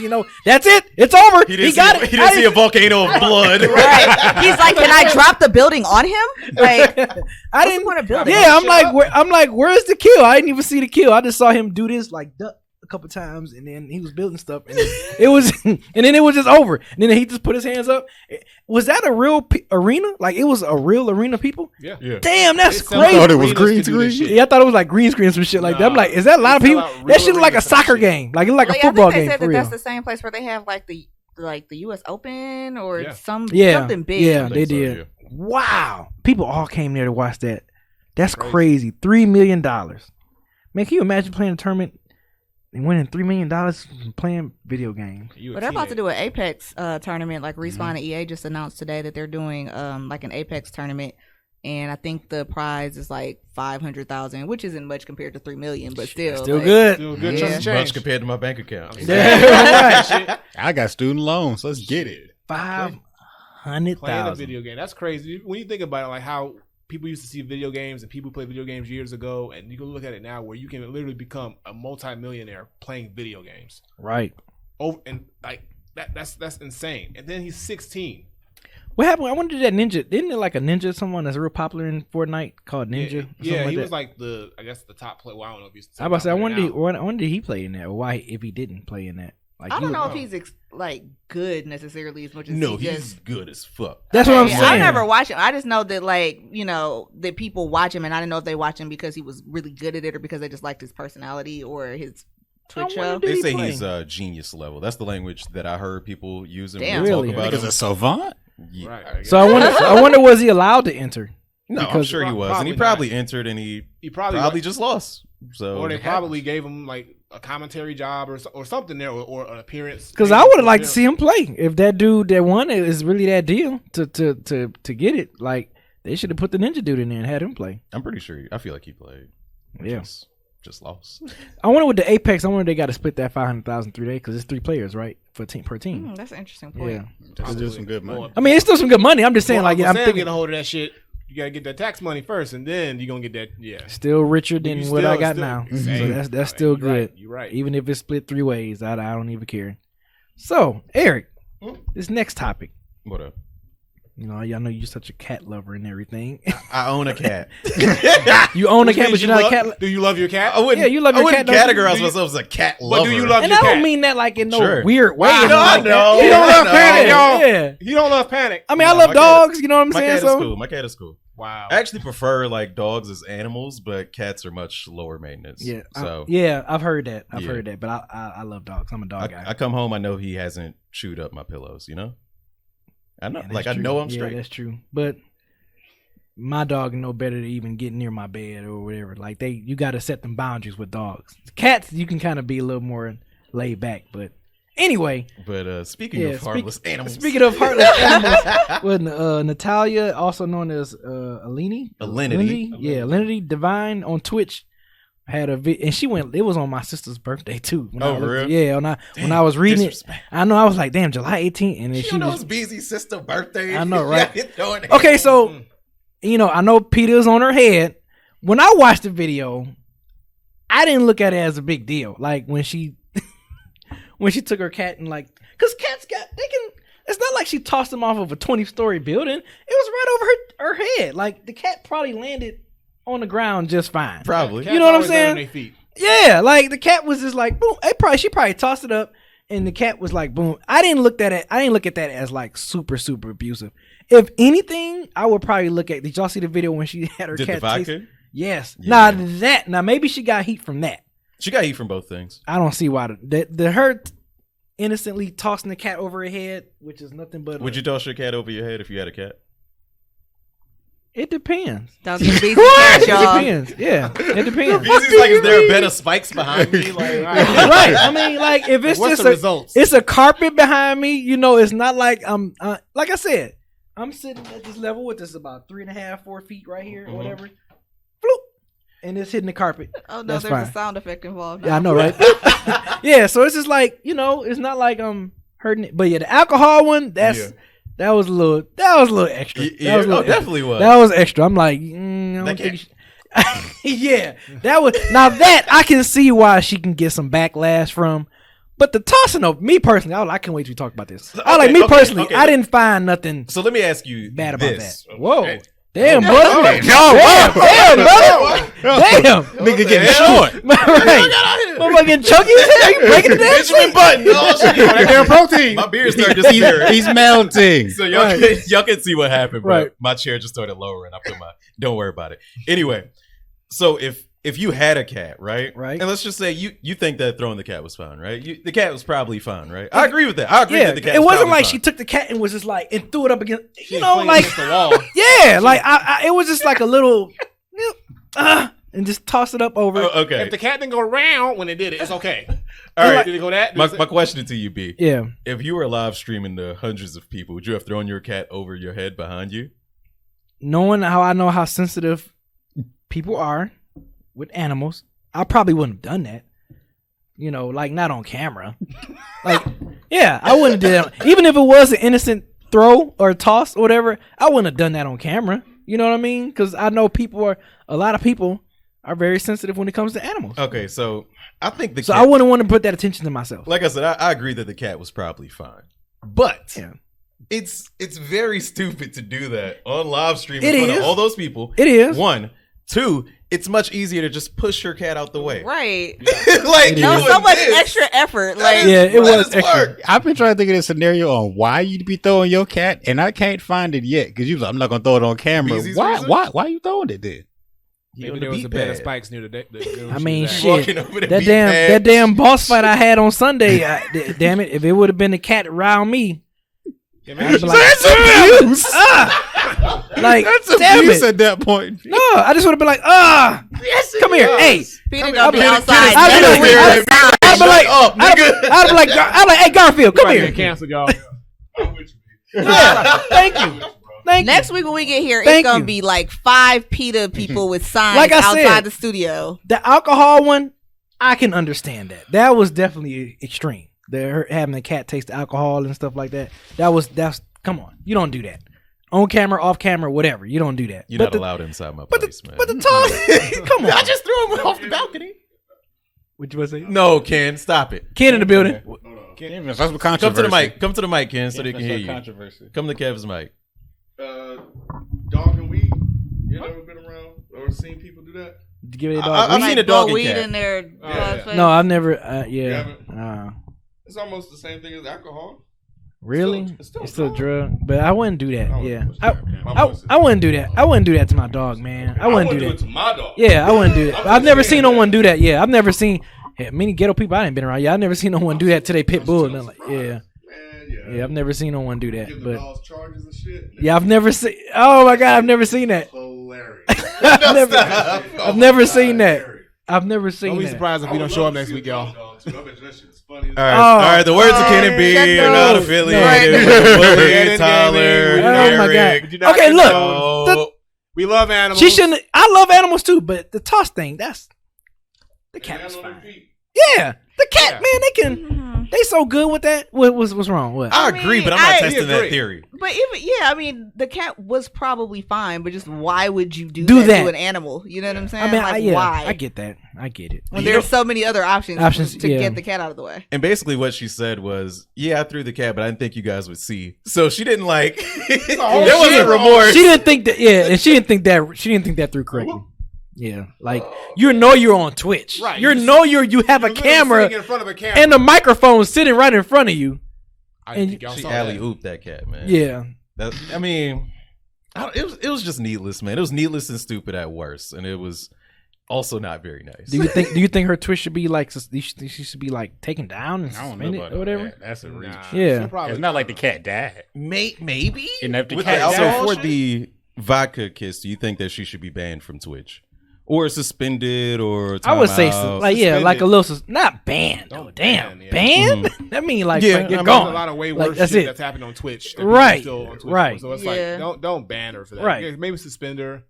it. It's over. He got it. He didn't see a volcano of blood. Right. He's like, can I drop the building on him? Like, I didn't want to build it. Yeah, I'm like, where's the kill? I didn't even see the kill. I just saw him do this like duck a couple times, and then he was building stuff, and it was, and then it was just over. And then he just put his hands up. Was that a real arena? Like it was a real arena, of people? Yeah. Damn, that's They sell crazy. I thought it was arenas green to do this screen. shit. Yeah, I thought it was like green screen, some shit like that. I'm like, is that a lot of They people? sell out That shit real look like a arenas for that soccer shit. game. Like it look like like, a football I think game they said for that real. that's the same place where they have like the U.S. Open or Yeah. something big. Yeah, I they think so, did. yeah. Wow, people all came there to watch that. That's Crazy. crazy. $3 million. Man, can you imagine playing a tournament and winning $3 million from playing video games? But they're about to do an Apex tournament. Like Respawn and EA just announced today that they're doing like an Apex tournament, and I think the prize is like $500,000, which isn't much compared to $3 million, but still, Still like, good. Still a good Yeah. chunk of Much change. compared to my bank account. Yeah, right. I got student loans. Let's get it. Playing a 500,000. video game. That's crazy. When you think about it, like how people used to see video games and people play video games years ago, and you can look at it now where you can literally become a multi-millionaire playing video games. Right. Over and like that's insane. And then he's 16. What happened? I wonder that Ninja. Didn't it like a Ninja, someone that's real popular in Fortnite called Ninja? Yeah, he that? was like the top player. Well, I don't know if he's. I was about to say, I wonder did he play in that, or why if he didn't play in that? Like I don't know if know. he's like good necessarily as much as No, he he's just. good as fuck. That's what I'm I saying. never watch him. I just know that that people watch him, and I didn't know if they watch him because he was really good at it or because they just liked his personality or his Twitch I show. wonder- They he say play? he's genius level. That's the language that I heard people using Damn. when they Really? talk about Niggas him. a savant. Yeah. Right. So I wonder was he allowed to enter? No, I'm Because- sure he was, and Probably he probably entered, and he He probably probably just lost. So or they it probably happens. gave him like a commentary job or something there or an appearance. Because I would have liked to see him play. If that dude that won it is really that deal to get it, like they should have put the Ninja dude in there and had him play. I'm pretty sure. I feel like he played. Yeah. Just lost. I wonder with the Apex. I wonder they got to split that 500,000 3 days because it's 3 players, right, per team. That's an interesting point. Yeah. Just do some good money. I mean, it's still some good money. I'm just saying, like, I'm I'm getting thinking a hold of that shit. You gotta get that tax money first, and then you're gonna get that. Yeah, still richer than You what I still- got still- now. Exactly. So that's still You're good. right. You're right. Even if it's split 3 ways, I don't even care. So, Eric, this next topic. What up? You know, y'all know you're such a cat lover and everything. I own a cat. You own a Which cat, but means you're you not a love- cat. Do you love your cat? I wouldn't. Yeah, you love I your wouldn't cat, don't you? categorize Do you- myself as a cat But lover. do you love And your I don't cat? mean that like in no Sure. weird way. Wow, you know, like that. no, You don't I love know. panic, Yo. yeah. You don't love Panic. I mean, I No, love my cat- dogs. You know what I'm My saying? cat is So cool. My cat is cool. Wow. I actually prefer like dogs as animals, but cats are much lower maintenance. yeah, So I've heard that. I've Yeah. heard that. But I love dogs. I'm a dog guy. I come home, I know he hasn't chewed up my pillows. You know. I know, Yeah, like that's I true. know I'm Yeah, straight. that's true. But my dog know better to even get near my bed or whatever. Like you got to set them boundaries with dogs. Cats, you can kind of be a little more laid back. But anyway, But speaking of heartless animals, Speaking of heartless animals, with Natalia, also known as Alinity. Yeah, Alinity Divine on Twitch had a and she went. It was on my sister's birthday too. When Oh, I looked- for real? Yeah, when I was reading disrespect. it, I know I was like, damn, July 18th, and then You she know was. it's Beezy's sister's birthday. I know, right? Yeah, throwing Okay, hands. so you know, I know Peter's on her head. When I watched the video, I didn't look at it as a big deal. Like when she took her cat and like, cause cats it's not like she tossed him off of a 20-story building. It was right over her head. Like the cat probably landed on the ground just fine. probably. Cats You know what I'm always land on saying? their feet. Yeah, like the cat was just like boom. She probably tossed it up, and the cat was like boom. I didn't look at that as like super abusive. If anything, I would probably look at. Did y'all see the video when she had her Did cat the vodka? Yes. Yeah. Now maybe she got heat from that. She got heat from both things. I don't see why the her innocently tossing the cat over her head, which is nothing but. Would you toss your cat over your head if you had a cat? It depends. Don't get beat cat, y'all. It depends. Yeah, it depends. He's like, is there a bed of spikes behind me? Like, Right. I mean, like if it's What's just the results? it's a carpet behind me. You know, it's not like like I said, I'm sitting at this level with this about 3.5, 4 feet right here or whatever. Floop, and it's hitting the carpet. Oh no, That's there's fine. a sound effect involved. Yeah, I know, right? Yeah, so it's just like it's not like I'm hurting it, but yeah, the alcohol one, that was a little extra. Yeah, definitely was. That was extra. I'm like, I don't think. Yeah, that was now that I can see why she can get some backlash from, but the tossing of me personally, I can't wait to talk about this. I didn't find nothing So let me ask you bad about this. that. Whoa. Okay. Damn, brother. Damn, brother. Damn. Nigga getting short. Right. Motherfucker getting chunky as hell. You breaking the damn Benjamin shit. Button. Oh, shit. They're protein. My beard started disappearing. He's melting. So y'all can see what happened, but Right. my chair just started lowering. I put don't worry about it. Anyway, so if you had a cat, right? Right. And let's just say you think that throwing the cat was fine, right? The cat was probably fine, right? I agree with that. I agree Yeah, that the cat it was wasn't probably like fine. she took the cat and was just like and threw it up against, She flinging like against the wall. yeah, like I it was just like a little, and just toss it up over. Oh, okay. If the cat didn't go round when it did it, it's okay. All right. Did it go that? My question to you, B. Yeah, If you were live streaming to hundreds of people, would you have thrown your cat over your head behind you? knowing how I know how sensitive people are with animals, I probably wouldn't have done that. Like not on camera. Like, yeah, I wouldn't have done that. Even if it was an innocent throw or toss or whatever, I wouldn't have done that on camera. You know what I mean? Because I know a lot of people are very sensitive when it comes to animals. Okay, so I think So I wouldn't want to put that attention to myself. like I said, I agree that the cat was probably fine, but Yeah. it's very stupid to do that on live stream It in front of is. all those people. It is. 1, 2. It's much easier to just push your cat out the way. Right. Like That was doing so much this, extra effort. that Like, is- Yeah, it that was is extra. work. I've been trying to think of a scenario on why you'd be throwing your cat, and I can't find it yet because you was like, I'm not gonna throw it on camera. Beezy's Why? reason? Why you throwing it then? Maybe there was a bed of spikes near the. I mean, She shit. walking over the That beat damn pad. that damn boss fight I had on Sunday. Damn it! If it would have been the cat around me, I'd be like, That's abuse. like That's damn abuse it. at that point. No, I just would have been like, come here, hey. Peter I'll gonna be be- outside. I'll be yelling like- with us. I'd be like, up, nigga. I'd be like, hey Garfield, come Come here. here, cancel, y'all. Yeah, thank you. Thank Next you. week when we get here, Thank it's gonna you. be like 5 PETA people with signs Like I outside said, the studio. The alcohol one, I can understand that. That was definitely extreme. Her having the cat taste the alcohol and stuff like that. That's come on. You don't do that. On camera, off camera, whatever. You don't do that. You're But not the- allowed inside my But place, the, man. but the toss, come on. I just threw him off the balcony. What you want to say? No, Ken, stop it. Ken in the building. That's what Come controversy. to the mic. Come to the mic, Ken, so they can hear you. Controversy. Come to Kev's mic. Dog and weed. You never been around or seen people do that? Give it a I've dog. seen Like a dog and weed cat. in their yeah. face. No, I've never. You Yeah. haven't? It's almost the same thing as alcohol. Really? It's still It's still a a drug, but I wouldn't do that. I Yeah, wouldn't I, push that, man. My I, voice is- I wouldn't do that. I wouldn't do that to my dog, man. I wouldn't do it that. to my dog. Yeah, I wouldn't do that. I'm I've just never saying seen no that. one do that. Yeah, I've never seen many ghetto people I ain't been around. Yeah, I've never seen no one do that to their pit bull. And I'm like, yeah, Man, yeah. yeah, I've never seen no one do that. Give the But dogs charges and shit. yeah, I've never seen. Oh my god, I've never seen that. Hilarious. I've never seen that. I've never seen Don't be that. surprised if we don't show up next week, y'all. I bet you that shit is funny as All right, Oh. all right. The words of Ken and B shut are not those. affiliated No. with Willie, Gaming, Tyler, Oh my Eric. god. you not Okay, look. Oh, We love animals. She shouldn't. I love animals too, but the toss thing, that's the cat was fine. Yeah, the cat, Yeah. man, they can. They so good with that. What's wrong? What? I I agree, mean, but I'm not I testing that agree. theory. But even I mean, the cat was probably fine, but just why would you do that. to an animal? You know what I'm saying? I mean, like, why? I get that. I get it. when You there's know- so many other options to yeah. get the cat out of the way. And basically, what she said was, "Yeah, I threw the cat, but I didn't think you guys would see." So she didn't like. there wasn't remorse. She didn't think that. Yeah, and she didn't think that. She didn't think that through correctly. Yeah, like you know you're on Twitch. Right. You have a You're literally camera sitting in front of a camera. and the microphone sitting right in front of you. I and think y'all She saw alley that. ooped that cat, man. Yeah. It was just needless, man. It was needless and stupid at worst, and it was also not very nice. Do you think her Twitch should be like she should be like taken down and I don't know suspended about or whatever? that. That's a reach. Nah, Yeah. she'll probably- It's not like the cat died. Maybe And if the With cat the- died, so for the vodka kiss, do you think that she should be banned from Twitch or suspended or? I would say timeout? like Suspended. like a little not banned. Don't though. Damn, ban, yeah. banned? That mean like Yeah, like, I you're mean, gone. There's a lot of way Like, worse that's shit it. that's happened on Twitch. that Right. people still on Twitch Right. for. So it's Yeah. like don't ban her for that. Right. Yeah, maybe suspend her.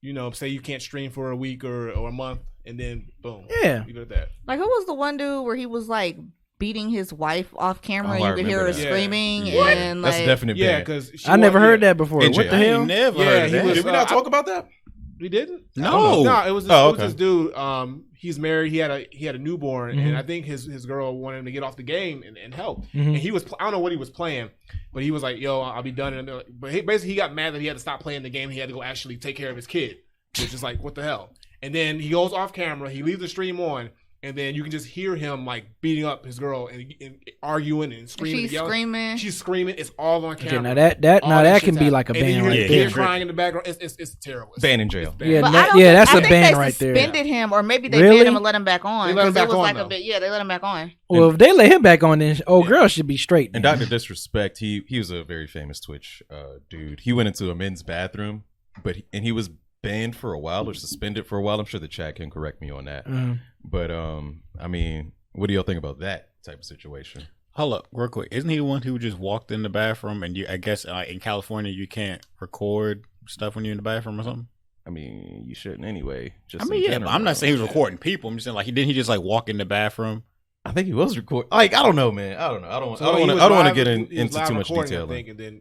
You know, say you can't stream for a week or a month, and then boom. Yeah. Leave it at that. Like, who was the one dude where he was like beating his wife off camera Oh, and I you could hear her remember that. screaming Yeah. and like That's a definite Yeah, ban. because I never heard that before. In What the jail. I hell? ain't never Yeah, heard of he that. was- Did we not talk about that? We didn't. No. No, it was this, Oh, it was okay. this dude. He's married. He had a newborn, Mhm. and I think his girl wanted him to get off the game and help. Mhm. And he was I don't know what he was playing, but he was like, "Yo, I'll be done." And but basically he got mad that he had to stop playing the game. He had to go actually take care of his kid, which is like, what the hell? And then he goes off camera. He leaves the stream on. And then you can just hear him like beating up his girl and arguing and screaming. she's and yelling. screaming. She's screaming. It's all on camera. Okay, now that All that shit's can be happening. like a And then ban you hear right the there. kid crying in the background. It's terrible. Ban in jail. It's bad. Yeah, But that- I don't yeah, think, that's I a think ban they right there. suspended him, or maybe they Really? banned him and let him back on. They let him 'cause it back was on, like though. a bit. Yeah, they let him back on. Well, if they let him back on, then girl should be straight. And then. Dr. Disrespect, he was a very famous Twitch dude. He went into a men's bathroom, he was banned for a while or suspended for a while. I'm sure the chat can correct me on that. But I mean, what do y'all think about that type of situation? Hold up, real quick. Isn't he the one who just walked in the bathroom and I guess in California you can't record stuff when you're in the bathroom or something? I mean, you shouldn't anyway. Just I mean, in yeah, general. but I'm not saying he was recording people. I'm just saying like didn't he just like walk in the bathroom? I think he was recording. Like, I don't know, man. I don't know. I don't So he want was to live- get he was into live too much recording, detail. I think, and then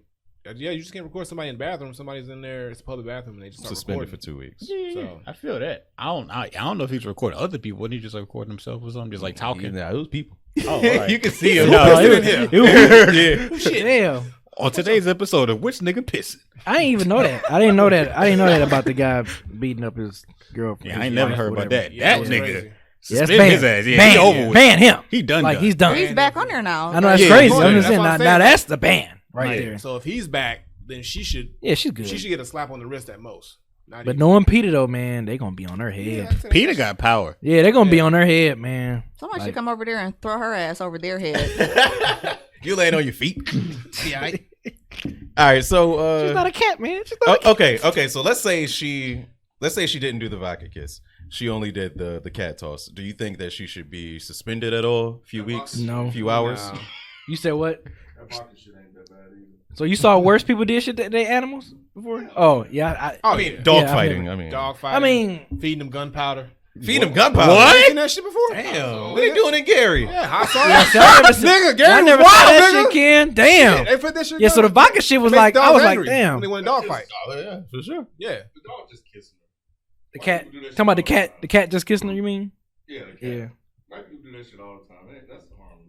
yeah, you just can't record somebody in the bathroom. Somebody's in there. It's a public bathroom, and they just start Suspended for recording. 2 weeks. Yeah, So- I feel that. I don't know if he's recording other people. Wasn't he just like recording himself or something? Just like talking. Nah, it was people. Oh, all right. You can see him. No, Pissing it in here. it was- Yeah. Damn, On today's episode of Which Nigga Pissing. I didn't even know that. I didn't know that about the guy beating up his girlfriend. Yeah, I his ain't never wife, heard about whatever. that. Yeah, That was nigga. crazy. Yeah, that's Suspend ban. his ass. Yeah, ban, he over with. ban him. He done. Like done. he's done. He's back on there now. I know that's Yeah, crazy. that's I'm what just saying. I'm Now saying. that's the ban right Right. there. So if he's back, then she should Yeah, she's good. get a slap on the wrist at most. Not But even. knowing Peter though, man, they gonna be on her head. Yeah, Yeah, I'm saying Peter that's- got power. they're gonna be on her head, man. Somebody Like- should come over there and throw her ass over their head. You laying on your feet. Yeah. All right. So She's not a cat, man. She's not a cat. okay. So let's say she didn't do the vodka kiss. She only did the cat toss. Do you think that she should be suspended at all? A few weeks? No. A few hours? No. You said what? That vodka shit ain't that bad either. So you saw worse people did shit to their animals before? Oh yeah, Oh, I mean, yeah. dog Yeah, I've fighting. never- I mean, Dog I fighting. mean, feeding them gunpowder. feed them gunpowder. What? You seen that shit before? Damn. What are they doing in Gary? Yeah, hot sauce. yeah, so I never, Nigga, Gary I was never saw wild, that nigga. shit, Ken. Damn. They put that shit Yeah, so the down. vodka shit was Makes like, I dogs was like, angry when damn. they win a dog fight. Oh, yeah, for sure. Yeah. The dog just kissing her. The White cat. people do that shit Talking about the all cat. The cat just kissing her. You mean? Yeah, the cat. Yeah. White people do that shit all the time. That's harmless.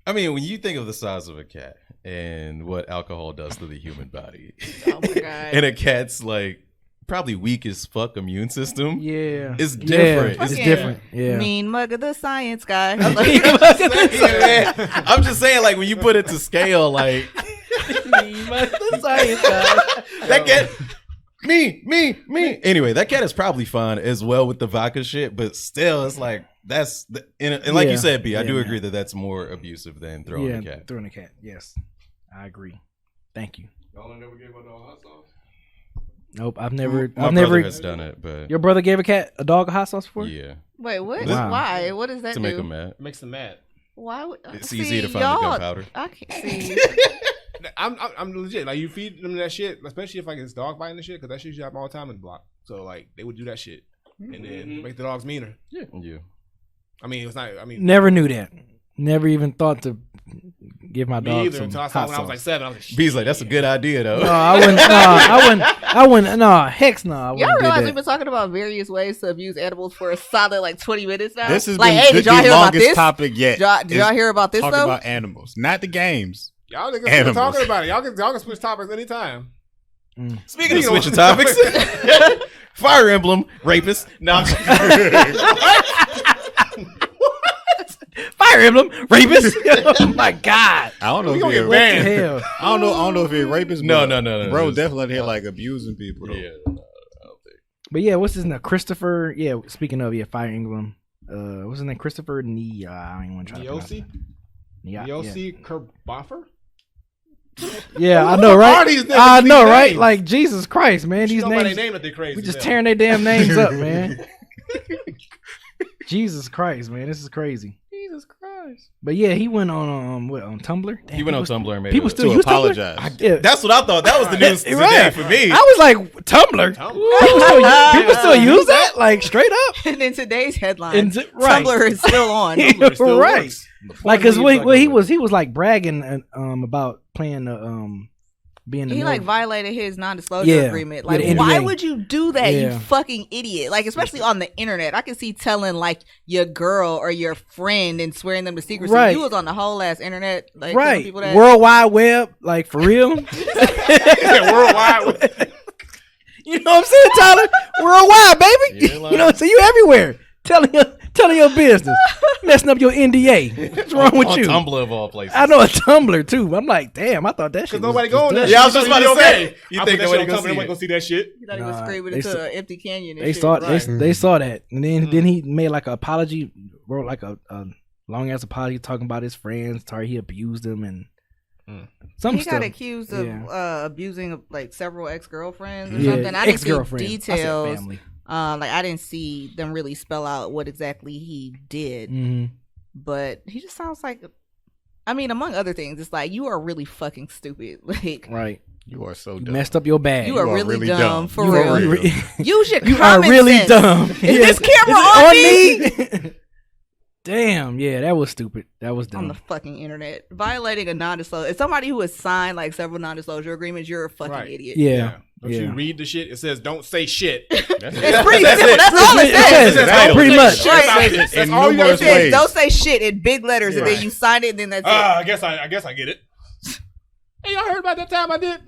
I mean, when you think of the size of a cat and what alcohol does to the human body, Oh my god. and a cat's like probably weak as fuck immune system, Yeah. it's different. Yeah, it's Okay. different. Yeah. Mean mug of the science guy. I'm just saying, like when you put it to scale, like that cat. Me. Anyway, that cat is probably fine as well with the vodka shit, but still, it's like and like Yeah. you said, B, I Yeah, do man. agree that that's more abusive than throwing Yeah, a cat. throwing a cat. Yes, I agree. Thank you. Y'all ain't never gave her no hot sauce? Nope, I've never. My I've brother never. has done it, but Your brother gave a dog a hot sauce before? yeah, Wait, what? Wow. Why? What does that to do? make him mad. Makes them mad. Why? Would, It's see, easy to find the y'all- gunpowder. I can't see. I'm legit. Like you feed them that shit, especially if like it's dog fighting and shit, because that shit happen all the time in the block. So like they would do that shit and then make the dogs meaner. Yeah. I mean, it's not. I mean, Never knew that. Never even thought to give my me dog either some until I hot saw when I was sauce. like 7. I was like, shit. B's like, that's a good idea though. No, I wouldn't. I wouldn't. No, hex no. I wouldn't Y'all do realize that. we've been talking about various ways to abuse animals for a solid like 20 minutes now. This has like, been hey, did y'all the hear about longest this? topic yet. Did y'all hear about this Talk though? about animals, not the games. Y'all niggas Animals. still talking about it. Y'all can switch topics anytime. Speaking of switching topics, Fire Emblem rapist. No, Fire Emblem rapist. Oh my god. I don't know We if gonna he get a banned. Hell. I don't know if he a rapist. No, but no. Bro, It's- definitely here like abusing people. Though. yeah, no, I don't think. But yeah, what's his name? Christopher. Yeah, speaking of Fire Emblem. What's his name? Christopher I don't even want to try to pronounce Neosi? it. Yeah, Neosi Kerboffer? yeah, I know, Who are right? these niggas I with know, these right? names? Like Jesus Christ, man, You these know by their names. name that they crazy. We just as tearing their damn names up, man. Jesus Christ, man, this is crazy. Jesus Christ. But yeah, he went on on Tumblr. Damn, He went on people- Tumblr and made People a- still To use apologize. Tumblr? Yeah. That's what I thought. That was the news today Right. for me. I was like, Tumblr. People still use that? Like straight up? And in today's headline, Right. Tumblr is still on. Tumblr still Right. works. Like, cause Before well, he was was like bragging about playing the being the He mil- like violated his non-disclosure Yeah. agreement. Yeah, Like, the why NDA. would you do that, you Yeah. fucking idiot? Like, especially on the internet. I could see telling like your girl or your friend and swearing them to secrecy. Right. You was on the whole ass internet, like telling right people that. World Wide Web, like for real. Worldwide. You know what I'm saying, Tyler? Worldwide, baby. You ain't lying. You know, so you everywhere telling your business, messing up your NDA. What's wrong with on you? Tumblr of all places. I know a Tumblr too. I'm like, damn, I thought that shit. Because nobody was going there. done. Yeah, I was just about to say. You I think put that nobody shit gonna on Tumblr, see they it? wasn't gonna see that shit. You thought he was Nah, screaming they into saw- an empty canyon. And They shit. saw Right. they saw that, and then he made like an apology, wrote like a long ass apology talking about his friends. He abused them and some He stuff. got accused of Yeah. abusing like several ex-girlfriends or Yeah, something. I didn't see ex-girlfriend. I said details. family. Like I didn't see them really spell out what exactly he did. Mm-hmm. But he just sounds like, I mean, among other things, it's like you are really fucking stupid. Like Right, You are so you dumb. messed up your bag. you are really dumb, for You real. are re- Use your you are common really sense. dumb. Is this camera on me? Damn, yeah, that was stupid. That was On dumb. the fucking internet, violating a non-disclosure. As somebody who has signed like several non-disclosure agreements, you're a fucking Right. idiot. Yeah, Don't yeah. you read the shit? It says don't say shit. It's pretty simple. That's all it It says. says, Don't pretty say much. shit. Right. That's In all you gotta numerous It says, ways. don't say shit in big letters, and then Right. you sign it, and then that's it. I guess I get it. Hey, y'all heard about that time I did?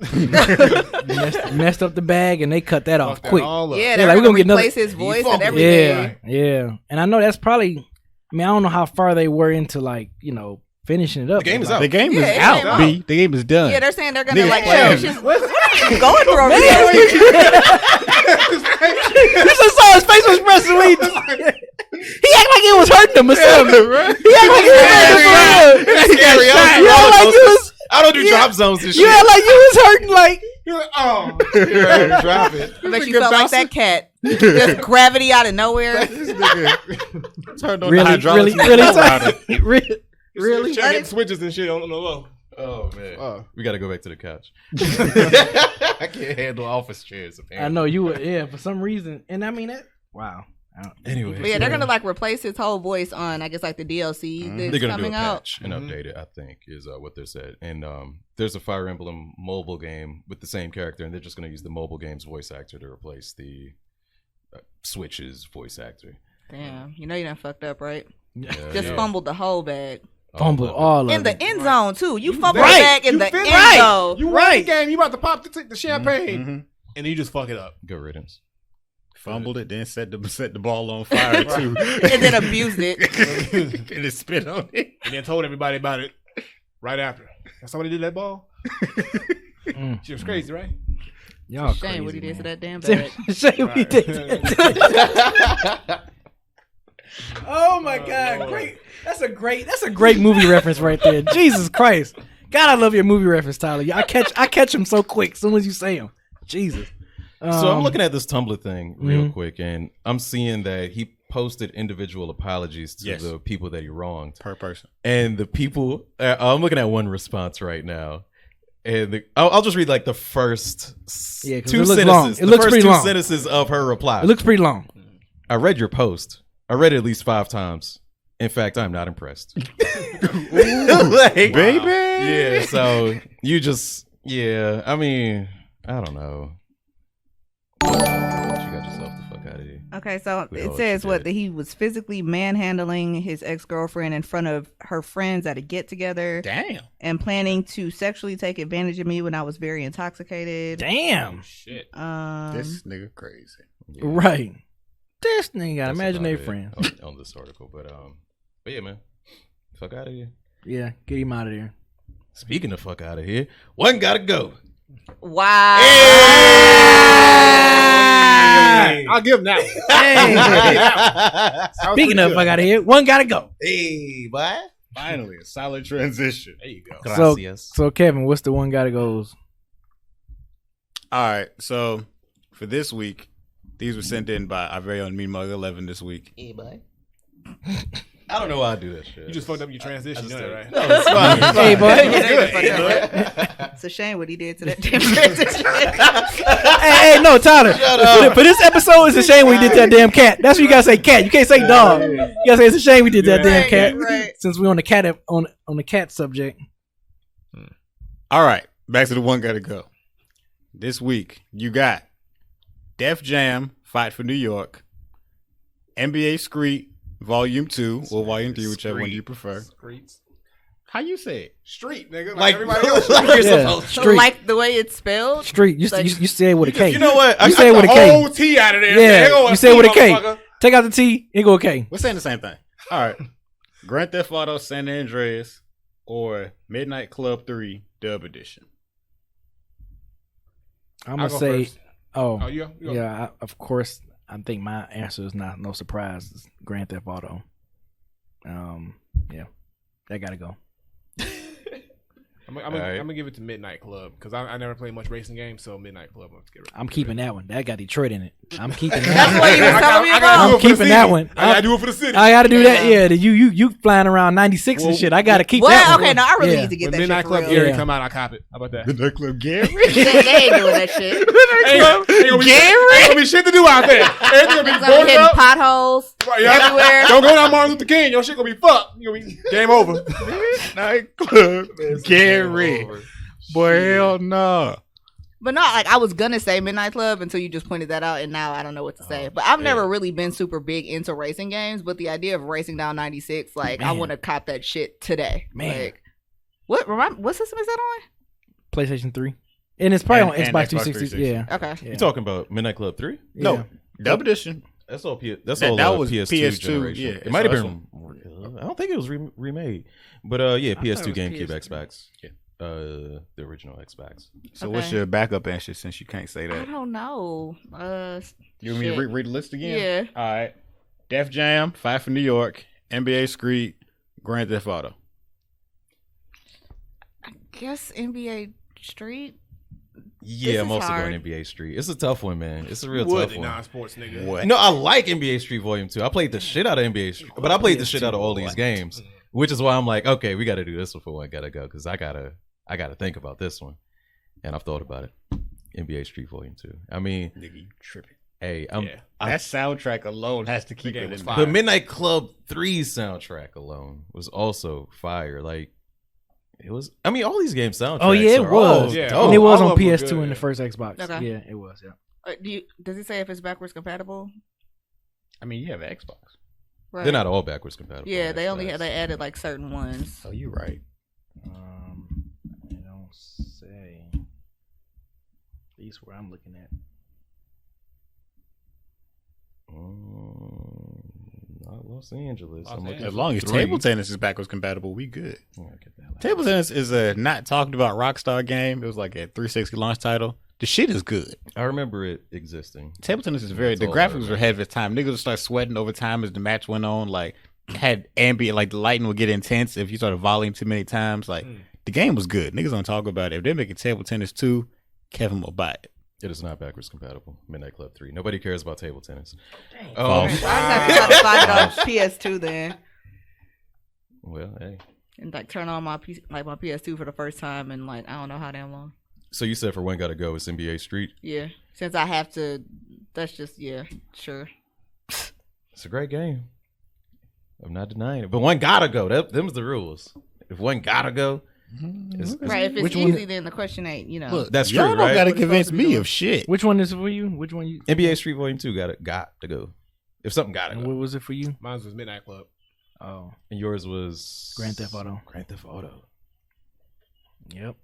messed up the bag, and they cut that off Fuck that quick. all up. Yeah, Yeah, they're like, we gonna gonna get another- replace his voice and fumbled. everything. Yeah. And I know that's probably. I mean, I don't know how far they were into like finishing it up. The game is Like, out. The game Yeah, is it out, came out. B. The game is done. Yeah, they're saying they're gonna Nigga, like yeah. change his. What are you going through over there? You just saw his facial expression. When he act like it was hurting him or something. He act like it was hurting him. That's scary. You act like you was. I don't do drop zones and You shit. act like you was hurting. Like You're like, oh. Drop it. I bet you felt like that cat. Just gravity out of nowhere. This nigga turned on the really, hydraulics. really. Really? Checking switches and shit on the low. Oh man, we got to go back to the couch. I can't handle office chairs. Apparently. I know you were. Yeah, for some reason, and I mean that. Wow. Anyway, But yeah, they're gonna like replace his whole voice on, I guess, like the DLC that's they're gonna do a coming out. patch and update it. I think is what they said. And there's a Fire Emblem mobile game with the same character, and they're just gonna use the mobile game's voice actor to replace the Switch's voice actor. Damn, you know you done fucked up, right? Yeah, Just yeah. fumbled the whole bag Fumble all of in the it. end zone too. You fumbled Right. the bag in You the finished. end zone. You won Right. the game. You about to pop the champagne, Mhm. and then you just fuck it up. Good riddance. Fumbled it, then set the ball on fire too, And then abused it. and it spit on it. And then told everybody about it right after. And somebody did that ball. Mm. She was crazy, right? Y'all Shame crazy, what he did to man. that damn bag. Shame what he Right. did. Oh my God! Great. That's a great movie reference right there. Jesus Christ! God, I love your movie reference, Tyler. I catch them so quick as soon as you say them. Jesus. So I'm looking at this Tumblr thing real Mhm. quick, and I'm seeing that he posted individual apologies to Yes. the people that he wronged. Per person. And the people, I'm looking at one response right now, and I'll just read like the first Yeah, 'cause two it looks sentences. long. It The looks first pretty two long. sentences of her reply. It looks pretty long. I read your post. I read it at least 5 times. In fact, I'm not impressed. Like, Baby. yeah. So you just, yeah. I mean, I don't know. You got yourself the fuck out of here. Okay, so We it all says should what get that he was physically manhandling his ex-girlfriend in front of her friends at a get-together Damn. and planning to sexually take advantage of me when I was very intoxicated. Damn. Shit. This nigga crazy. Yeah. Right. This nigga got That's imaginary about friends. it on this article, but yeah, man, fuck out of here. Yeah, get him out of there. Speaking of fuck out of here, one gotta go. Wow. I'll give him that one. That was Speaking pretty of good. fuck out of here, one gotta go. Hey, boy. Finally, a solid transition. There you go. Gracias. So Kevin, what's the one gotta goes? All right, so for this week, these were sent in by our very own Mean Mug 11 this week. Hey, boy. I don't know why I do that shit. You just fucked up your transition. You know that, right? No, it's fine. It's Hey, fine. boy. It's a shame what he did to that damn transition. Hey, no, Tyler. For this episode, it's a shame we did that damn cat. That's what you gotta say, cat. You can't say dog. You gotta say it's a shame we did that damn Right, cat. right. Since we're on the cat on the cat subject. All right, back to the one gotta go. This week, you got Def Jam, Fight for New York, NBA Street, Volume 2, or Volume 3, whichever one you prefer. Streets. How you say it? Street, nigga. Like Like, everybody else. like you're Yeah. supposed to. Street. Like the way it's spelled. Street. You say it with a K. You know what? You say it with a the K. whole T out of there. Yeah, Nigga, you say it with a K. motherfucker. Take out the T, it go a K. We're saying the same thing. All right. Grand Theft Auto San Andreas or Midnight Club 3 Dub Edition. I'm I'll gonna go say, first. oh, You go. yeah. Of course, I think my answer is no surprise. It's Grand Theft Auto. Yeah, that gotta go. I'm All right. gonna give it to Midnight Club because I never played much racing games, so Midnight Club. I'm get rid of I'm it. keeping that one. That got Detroit in it. I'm keeping That's that. what you was telling me I about. gotta do I'm it for the keeping that city. one. I gotta do it for the city. I gotta do that. Yeah. Yeah, you flying around 96 and shit. I gotta keep What? that one. Okay, no, I really Yeah. need to get When that Midnight shit for Club real. Gary Yeah. come out, I cop it. How about that? Midnight Club Gary? they ain't doing that shit. Ain't gonna be shit to do out there. Everything gonna be It's gonna be boarded hitting up. potholes Right, yeah. everywhere. Don't go down Martin Luther King. Your shit gonna be fucked. You gonna be game over. Midnight Club Gary. Boy, hell no. But not like I was gonna say Midnight Club until you just pointed that out, and now I don't know what to say. But I've never really been super big into racing games. But the idea of racing down 96, like I Man. want to cop that shit today. Man. Like, what system is that PlayStation 3, and it's probably And on Xbox Xbox 360. 360. Yeah. on? Okay. Yeah. You talking about Midnight Club 3? Yeah. No, Dub Edition. That's all. That's That- all. that was PS2 PS2, generation. yeah. It might have So been. I don't think it was remade, but yeah, thought PS2, it was GameCube, PS2. Xbox. Yeah. The original Xbox. So what's Okay. your backup answer since you can't say I that? don't know. You want me to shit. read the list again? Yeah. All right. Def Jam, Fight for New York, NBA Street, Grand Theft Auto. Guess NBA Street. Yeah, This I'm is also hard. going NBA Street. It's a tough one, man. It's a real Would tough one. non-sports nigga. What? No, I like NBA Street Volume 2. I played the shit out of NBA Street, but I played the shit out of all these games, which is why I'm like, okay, we got to do this before one gotta go because I gotta think about this one, and I've thought about it. NBA Street Volume 2. I mean, Nigga, you tripping. hey, Yeah. That soundtrack alone has to keep game it was in fire. there. the Midnight Club 3 soundtrack alone was also fire. Like, it was. I mean, all these game soundtracks. Oh yeah, it are all was. Yeah. dope. And it was all on of them were PS2 good, in the yeah. first Xbox. Okay. Yeah, it was. Yeah. Does it say if it's backwards compatible? I mean, you have an Xbox. Right. They're not all backwards compatible. Yeah, they only Xbox. they added like certain ones. Oh, you right. I don't say. At least where I'm looking at. Not Los Angeles. Los I'm looking Angeles. As long as for 3. table tennis is backwards compatible, we good. Yeah, get the hell out. Table tennis is a not talked about Rockstar game. It was like a 360 launch title. The shit is good. I remember it existing. Table tennis is very. That's The all I graphics were remember. ahead of its time. Niggas would start sweating over time as the match went on. Like had ambient, like the lighting would get intense if you started volleying too many times. Like the game was good. Niggas don't talk about it. If they're making table tennis 2, Kevin will buy it. It is not backwards compatible. Midnight Club 3. Nobody cares about table tennis. False. I have to try to find it on PS2 then, Well, hey. and like turn on my my PS2 for the first time in like I don't know how damn long. So you said for one gotta go, it's NBA Street. Yeah, since I have to. That's just sure. It's a great game. I'm not denying it, but one gotta go. Them's the rules. If one gotta go, it's, Right, if it's Which one- easy, then the question ain't Look, That's y'all true, don't right? gotta What it's convince supposed to be me doing. of shit. Which one is it for you? Which one you? NBA Street Volume 2 got to go. If something gotta And go. what was it for you? Mine was Midnight Club. Oh, And yours was Grand Theft Auto. Grand Theft Auto. yep.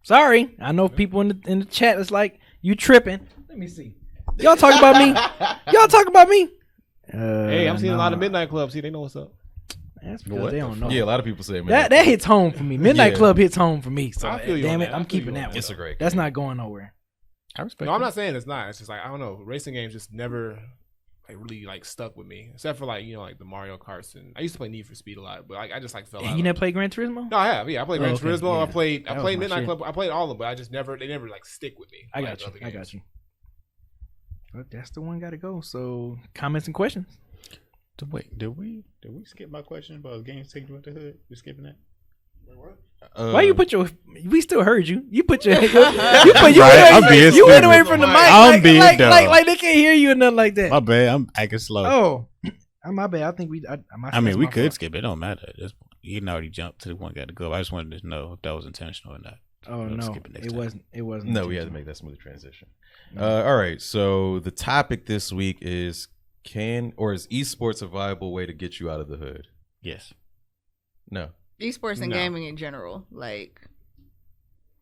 Sorry, I know people in the chat is like you tripping. Let me see. Y'all talk about me. Y'all talk about me. Hey, I'm seeing a lot of midnight clubs. See, they know what's up. That's because they don't know. Yeah, a lot of people say that hits home for me. Midnight Club hits home for me. So I feel you damn on it, that. I I'm feel you keeping on that that. one. It's a great That's game. not going nowhere. I respect. No, I'm not saying it's not. It's just like I don't know. Racing games just never like really like stuck with me, except for like like the Mario Karts. And I used to play Need for Speed a lot, but like I just like fell out. You never played Gran Turismo? No, I have. Yeah, I played Gran okay, Turismo. yeah. I played That was my Midnight shit. Club. I played all of them, but I just never. They never like stick with me. I like got you. other I games. got you. But that's the one got to go. So comments and questions. Wait, did we skip my question about games taking you out the hood? We skipping that? Why you put your? We still heard you. You put your. You I'm being you went stupid. away from the mic. I'm being like, dumb. like they can't hear you or nothing like that. My bad. I'm acting slow. Oh, my bad. I think we. I mean, we could skip it. It don't matter. He already jumped to the one got to go. I just wanted to know if that was intentional or not. Oh We'll no, skip it next it time. wasn't. It wasn't. No, we had to make that smooth transition. All right. So the topic this week is is esports a viable way to get you out of the hood? Yes. No. Esports and No. gaming in general, like,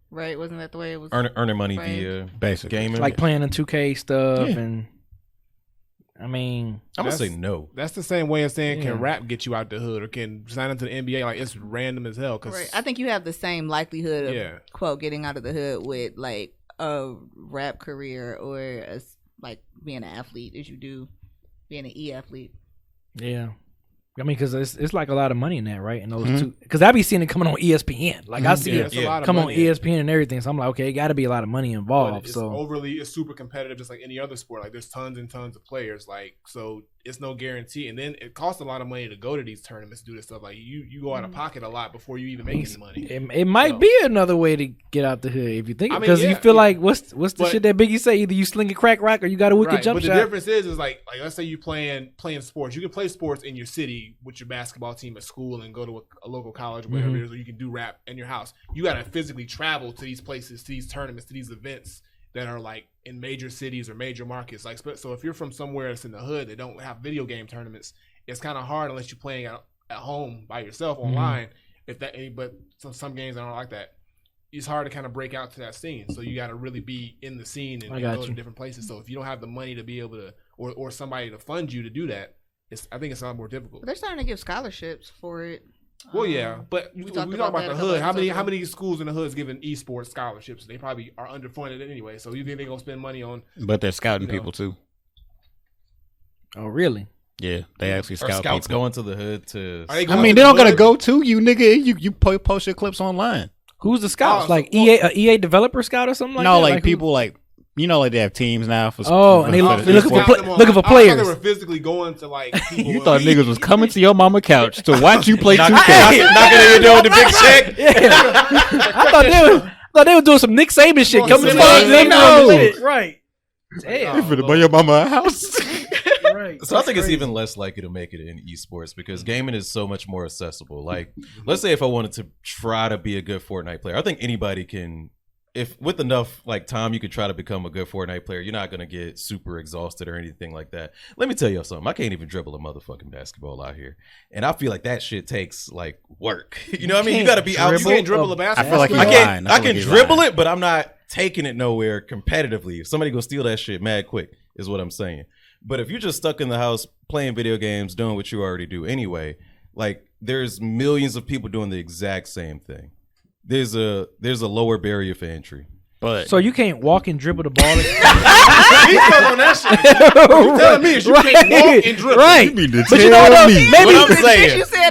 right? Wasn't that the way it was? Earning money Right. via Basically. gaming. like playing the 2K stuff Yeah. and. I mean, I'm gonna say That's- no. That's the same way of saying Yeah. can rap get you out the hood or can sign into the NBA. Like it's random as hell. Cause Right. I think you have the same likelihood of Yeah. quote getting out of the hood with like a rap career or like being an athlete as you do being an e-athlete. yeah. I mean, because it's like a lot of money in that, right? And those Mhm. two, because I be seeing it coming on ESPN. Like I see Yeah, it it's a lot of come on money. ESPN and everything. So I'm like, okay, it got to be a lot of money But involved. it's So it's super competitive, just like any other sport. Like there's tons and tons of players. Like so, it's no guarantee. And then it costs a lot of money to go to these tournaments, do this stuff. Like you go out of pocket a lot before you even make any money. it might So- be another way to get out the hood if you think I mean, because you yeah, feel yeah. like what's the But- shit that Biggie say? Either you sling a crack rock or you got a wicked Right, jump but shot. the difference is like let's say you playing sports. You can play sports in your city with your basketball team at school and go to a local college, whatever Mm-hmm. it is, or you can do rap in your house. You got to physically travel to these places, to these tournaments, to these events that are like in major cities or major markets. Like so, if you're from somewhere that's in the hood that don't have video game tournaments, it's kind of hard unless you're playing at home by yourself Mm-hmm. online. But some games that aren't like that. It's hard to kind of break out to that scene. So you got to really be in the scene and I got go to you. different places. So if you don't have the money to be able to, or somebody to fund you to do that, I think it's a lot more difficult. But they're starting to give scholarships for it. Well, yeah, but we talked talk about about that the a couple hood. How many episodes schools in the hood is giving esports scholarships? They probably are underfunded anyway. So you think they're gonna spend money on? But they're scouting You know. people too. Oh, really? Yeah, they actually Are scout scouts people. going to the hood to? Are they I going mean, to they don't the gotta hood? go to you, nigga. You post your clips online. Who's the scouts? Oh, like so- EA developer scout or something like No, that? like who- people like like they have teams now for. Oh, and they for look- the they're looking for esports. play- looking for I thought players. they were physically going to like people. You thought niggas was coming to your mama couch to watch you play 2K. knocking at your door with the big check. Yeah. I thought they were doing some Nick Saban shit. Well, Coming to Fuck the living room no. and shit. Right. Damn. For the buy your mama a house. Right. So I think it's even less likely to make it in esports because gaming is so much more accessible. Like, let's say if I wanted to try to be a good Fortnite player, I think anybody can. If with enough like time, you could try to become a good Fortnite player. You're not gonna get super exhausted or anything like that. Let me tell you something. I can't even dribble a motherfucking basketball out here, and I feel like that shit takes like work. You know what I mean? You got to be out. You can't dribble a basketball. I feel like I he's can lying. I feel can like he's dribble lying. it, but I'm not taking it nowhere competitively. If somebody gonna steal that shit mad quick, is what I'm saying. But if you're just stuck in the house playing video games, doing what you already do anyway, like there's millions of people doing the exact same thing. There's a lower barrier for entry. But So you can't walk and dribble the ball. He's stuck on that shit. You telling me is you can't walk and dribble. Right. you mean to But you know what tell though? me? Maybe What I'm saying. You said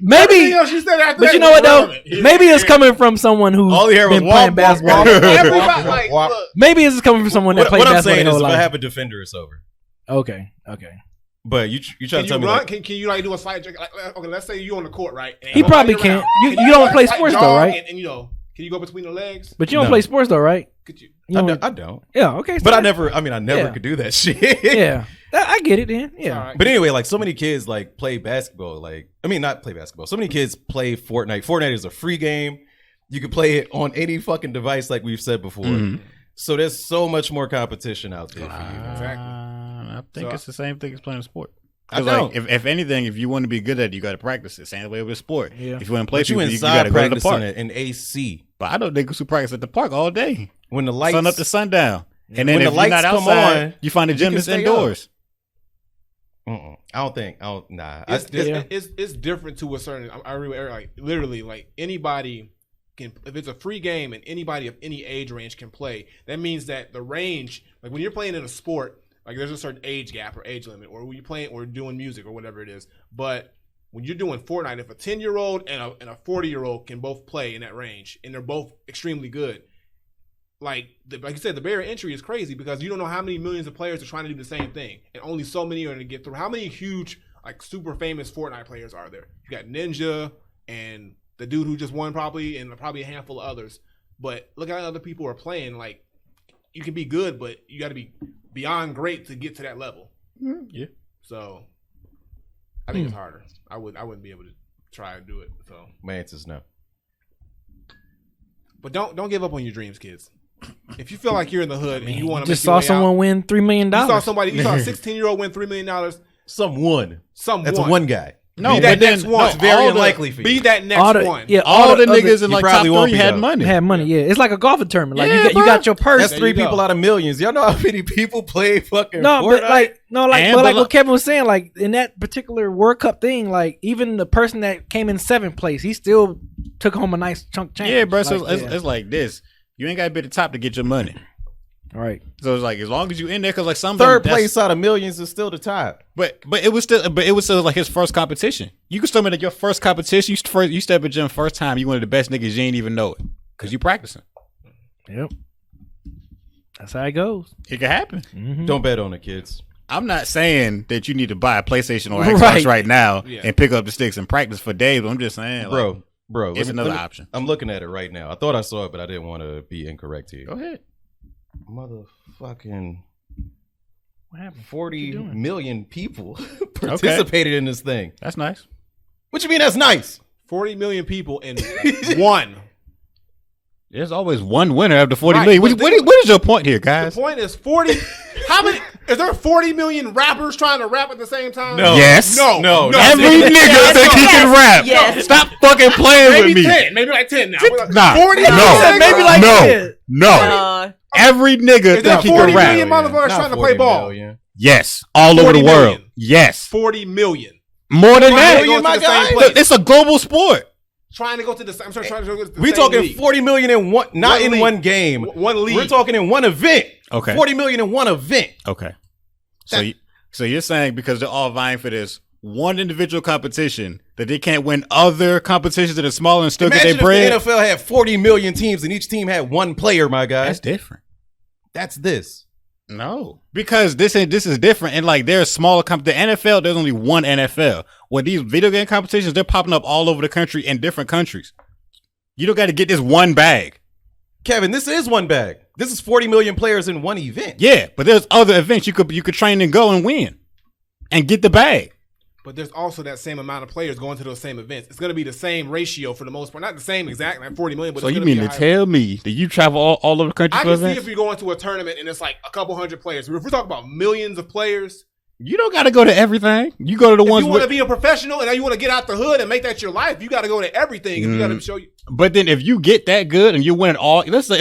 maybe She said after but that you know what though? was relevant. Maybe it's coming from someone who's All you hear was been playing womp, womp, basketball. womp. Everybody, like, look, Maybe it's coming from someone that What, played what I'm basketball saying their is, whole if I life. have a defender, it's over. Okay. But you try can to you tell me run? like, Can you like do a slight dribble? Like, okay, let's say you on the court, right? And He probably nobody can't. around. You Can don't like, play slight sports though, jog right? And can you go between the legs? But you don't No. play sports though, right? Could you? You don't- I don't. Yeah. Okay. so But I that- never Yeah. could do that shit. Yeah. I get it then. Yeah. All right. But anyway, like so many kids like play basketball. Like I mean, not play basketball. So many kids play Fortnite. Fortnite is a free game. You can play it on any fucking device, like we've said before. Mhm. So there's so much more competition out there for you. Exactly. I think So- it's the same thing as playing a sport. I 'Cause, don't. like, if anything, if you want to be good at it, you got to practice it. Same way with sport. Yeah. If you want to play But you people, you got inside to go to the practicing park. it in AC But I know niggas who practice at the park all day, when the lights. sun up to sundown. And then When if the you're lights not come outside, on, you find a gym can that's stay indoors. Nah. It's different to a certain. I really like literally like anybody can. If it's a free game and anybody of any age range can play, that means that the range, like when you're playing in a sport, like there's a certain age gap or age limit, or when you're playing or doing music or whatever it is. But when you're doing Fortnite, if a 10-year-old and a 40-year-old can both play in that range and they're both extremely good, like you said, the barrier entry is crazy because you don't know how many millions of players are trying to do the same thing, and only so many are going to get through. How many huge, like super famous Fortnite players are there? You got Ninja and the dude who just won probably, and probably a handful of others. But look at how other people are playing. Like you can be good, but you got to be beyond great to get to that level. Yeah. So I think it's harder. I wouldn't be able to try and do it. So My answer is no. but don't give up on your dreams, kids. If you feel like you're in the hood and you want to Just saw someone win $3 million. you saw a 16-year-old win $3 million. Someone. That's one guy. No, Be that but then next one. It's very unlikely for you. Be that next All the- one. yeah, all the other- niggas in you like top probably won't 3 be had though. money. had money. Yeah, it's like a golfing tournament. Like Yeah, you got your purse. That's There 3 you go. people out of millions. Y'all know how many people play fucking No, Fortnite? but like And but like but what Kevin was saying, like in that particular World Cup thing, like even the person that came in 7th place, he still took home a nice chunk change. Yeah, bro. So Like, it's like this. You ain't got to be at the top to get your money. all right. So it's like as long as you in there, because like some Third place out of millions is still the top. But it was still like his first competition. You can still make your first competition. You step at gym first time. You one of the best niggas. You ain't even know it because you practicing. Yep. That's how it goes. It can happen. Mm-hmm. Don't bet on it, kids. I'm not saying that you need to buy a PlayStation or Xbox Right. right now Yeah. and pick up the sticks and practice for days. I'm just saying, like, Bro, it's another option. I'm looking at it right now. I thought I saw it, but I didn't want to be incorrect here. Go ahead. Motherfucking What happened? 40 doing? million people participated in this thing. That's nice. What you mean that's nice? 40 million people in one. There's always one winner of the 40 Right, million. but What is your point here, The guys? point is 40. How many? Is there 40 million rappers trying to rap at the same time? No. Yes. No. Every nigga think he can rap. Yes. Stop fucking playing Maybe with me. 10. Maybe like 10 now. Nah. 40 No. million? Maybe like no. 10. No. Every nigga Is there think he 40 can rap. million motherfuckers trying to play ball? Yes. All over 40 the world. million. Yes. 40 million. More than that. Million, my guy? Look, it's a global sport. Trying to go to the. I'm sorry, trying to go to the We same talking league. 40 million in one, not One in league. one game. One league. We're talking in one event. Okay. 40 million in one event. Okay. So you're saying because they're all vying for this one individual competition that they can't win other competitions that are smaller and still Imagine get if their bread? the NFL had 40 million teams and each team had one player, my guy. That's different. That's this. No, because this is different, and like there's smaller the NFL. There's only one NFL. Well, these video game competitions, they're popping up all over the country in different countries. You don't got to get this one bag. Kevin, this is one bag. This is 40 million players in one event. Yeah, but there's other events you could train and go and win, and get the bag. But there's also that same amount of players going to those same events. It's going to be the same ratio for the most part. Not the same exact, like 40 million. But So it's you gonna mean be a to higher- tell me that you travel all over the country I for can see events? if you go into a tournament and it's like a couple hundred players. If we're talking about millions of players, You don't got to go to everything. You go to the if ones. you want to With, be a professional and now you want to get out the hood and make that your life, you got to go to everything. If you got to show you. but then if you get that good and you win all, let's start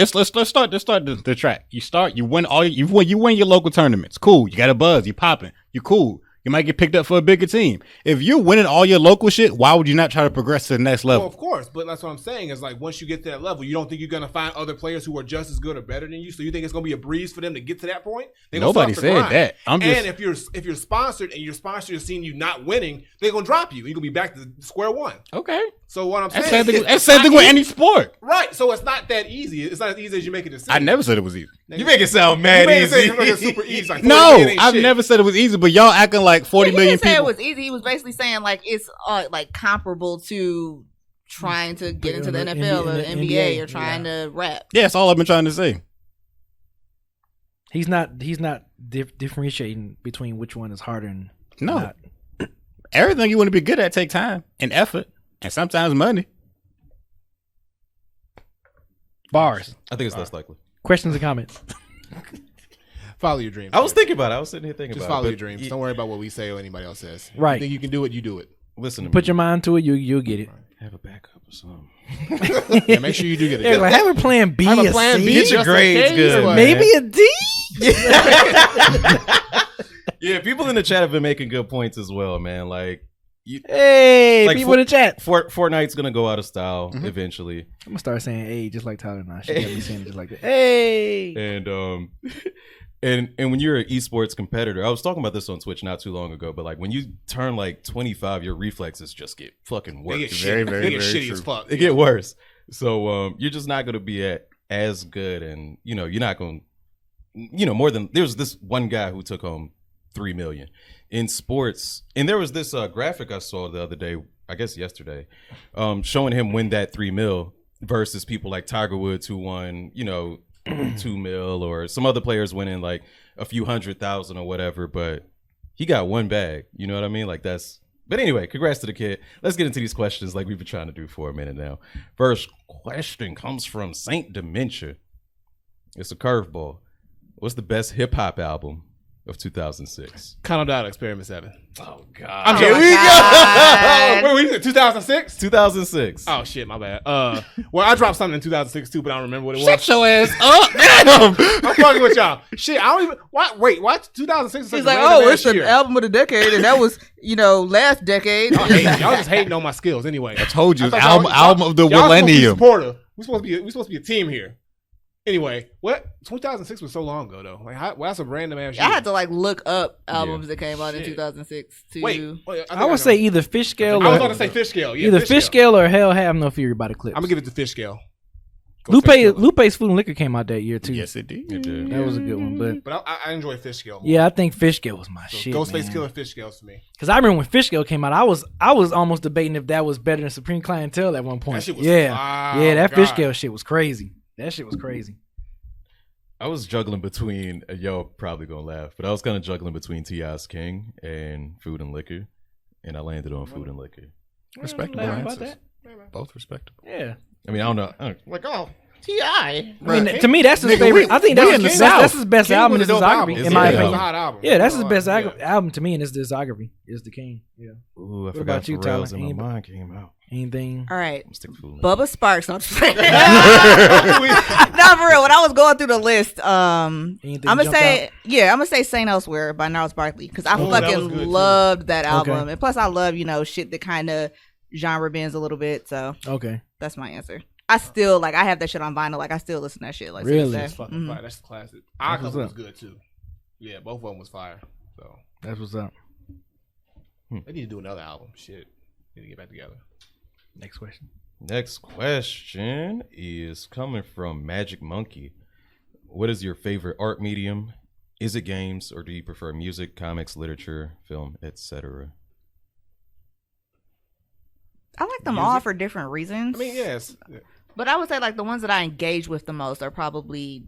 the track. You win all. You win your local tournaments. Cool. You got a buzz. You popping. You cool. You might get picked up for a bigger team. If you're winning all your local shit, why would you not try to progress to the next level? Well, of course, but that's what I'm saying is like once you get to that level, you don't think you're going to find other players who are just as good or better than you. So you think it's going to be a breeze for them to get to that point? They gonna Nobody start the said grind. that. I'm just- And if you're sponsored and your sponsor is seeing you not winning, they're going to drop you. You're going to be back to square one. Okay. So what I'm That's saying same thing. is That's it's same not thing with easy. any sport. Right. So it's not that easy. It's not as easy as you make it seem. I never said it was easy. You make it sound You mad made it easy. seem like it's super easy. Like 40 No, million ain't I've shit. never said it was easy, but y'all acting like 40 He million didn't say people. it was easy. He was basically saying like it's like comparable to trying to get into the in the- NFL or in the the NBA NBA, or trying to rap. Yeah, that's all I've been trying to say. He's not differentiating between which one is harder and No. not. Everything you want to be good at take time and effort and sometimes money. Bars. I think it's less likely. Questions and comments. Follow your dreams. I was thinking about it. I was sitting here thinking Just about follow it. your dreams. Don't worry about what we say or anybody else says. Right. You think you can do it, you do it. Listen to me. Put your mind to it, you'll get it. Have a backup or something. Yeah, make sure you do get it. Yeah, like have a plan B. Have a or plan C, B. Get your just in grades case, good. but- maybe a D. Yeah, people in the chat have been making good points as well, man. Like, Hey, Like people in the chat. Fortnite's gonna go out of style eventually, I'm gonna start saying "hey" just like Tyler now. She got me saying it just like that. Hey. and and when you're an esports competitor, I was talking about this on Twitch not too long ago, but like when you turn like 25, your reflexes just get fucking They worse. get Very, shitty. very, They get very shitty true. as fuck. They get worse. So you're just not gonna be as good, and you're not gonna more than there's this one guy who took home 3 million in sports, and there was this graphic I saw the other day, I guess yesterday, showing him win that 3 mil versus people like Tiger Woods who won 2 mil, or some other players winning like a few 100,000 or whatever, but he got one bag. You know what I mean? Like that's. But anyway, congrats to the kid. Let's get into these questions like we've been trying to do for a minute now. First question comes from Saint Dementia. It's a curveball. What's the best hip hop album of 2006? Count down Experiment 7. Oh God! I'm Here joking. we go. Wait, we said 2006? 2006. Oh shit, my bad. Well, I dropped something in 2006 too, but I don't remember what it was. Shut your ass up. Damn. I'm fucking with y'all. Shit, I don't even. Wait, what? 2006 is such He's a like, random oh, ass it's an year. album of the decade, and that was, last decade. Y'all hating. Y'all just hating on my skills anyway. I told you, I it's thought album of the y'all millennium. supposed to be we supposed to be a team here. Anyway, what 2006 was so long ago though? Like, that's a random ass year. I had to look up albums that came out in Shit. 2006 to. Wait, I would say either Fish Scale I was or going to say Fish Scale. Yeah, either Fish Scale or Hell Have No Fury by the Clips. I'm gonna give it to Fish Scale. Go Fish Scale. Lupe's Food and Liquor came out that year too. Yes, it did. It did. That was a good one, but I enjoy Fish Scale. yeah, I think Fish Scale was my So shit. Ghostface Killer Fish Scales to me. Because I remember when Fish Scale came out, I was almost debating if that was better than Supreme Clientele at one point. That shit was that Fish Scale shit was crazy. That shit was crazy. I was juggling between y'all probably gonna laugh, but I was kind of juggling between T.I.'s King and Food and Liquor, and I landed on Food and Liquor. Respectable Laugh about answers. that. Both respectable. Yeah. I mean, I don't know. Like, oh, T.I. I mean, to me, that's his Nigga, favorite. I think we that's in the his, South. that's his best King album in was his a dope album. discography, in It's my a It was a opinion. hot album. Yeah, that's his Oh, best yeah. album to me in his discography. Is the King. Yeah. Ooh, I What forgot about you, Pharrell's Tyler? in my mind came out. Anything? All right. I'm stick to Food and Liquor. Bubba Sparks. No, I'm just playing. No, for real. When I was going through the list, I'm Anything gonna jumped say, I'm gonna say "Saint Elsewhere" by Gnarls Barkley because I Oh, that was fucking good, too. loved that album, Okay. and plus I love shit that kind of genre bends a little bit. So Okay. that's my answer. I still I have that shit on vinyl. I still listen to that shit. Really? That's That's fucking fire. That's classic. Our what's Couple up. was good too. Yeah, both of them was fire. So That's what's up. they need to do another album. Shit, need to get back together. Next question. Next question is coming from Magic Monkey. What is your favorite art medium? Is it games, or do you prefer music, comics, literature, film, etc.? I like them all for different reasons. I mean, yes. But I would say the ones that I engage with the most are probably,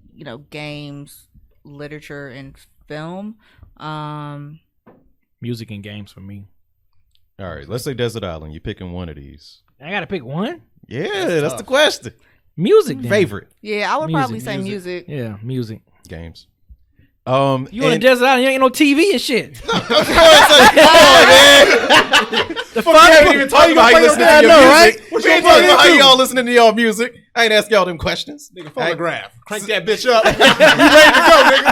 games, literature, and film. Music and games for me. All right, let's say Desert Island. You're picking one of these. I gotta pick one. Yeah, that's the tough. question. Music. then. Favorite Yeah, I would Music, probably say music. Yeah, music. games. You on a and- desert island? You ain't no TV and shit. The fuck you ain't even talking about how you listen to your music. What You you ain't gonna talking about how do? y'all listening to y'all music. I ain't ask y'all them questions. Nigga, phonograph. Crank that bitch up. You ready to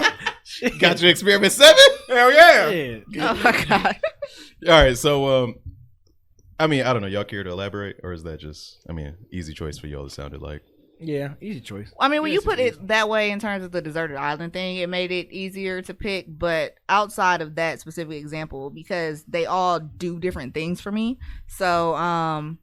go, nigga? Got your Experiment 7? Hell yeah. Yeah. Oh my god. All right, so I mean, I don't know. Y'all care to elaborate, or is that just, easy choice for y'all? It sounded like. Yeah, easy choice. I mean, when you put it that way in terms of the deserted island thing, it made it easier to pick. But outside of that specific example, because they all do different things for me, so I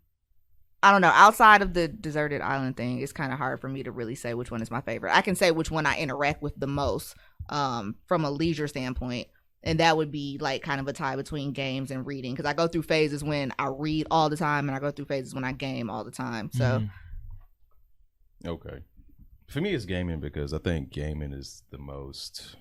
don't know. Outside of the deserted island thing, it's kind of hard for me to really say which one is my favorite. I can say which one I interact with the most from a leisure standpoint. And that would be kind of a tie between games and reading. Because I go through phases when I read all the time and I go through phases when I game all the time. So Okay. For me, it's gaming because I think gaming is the most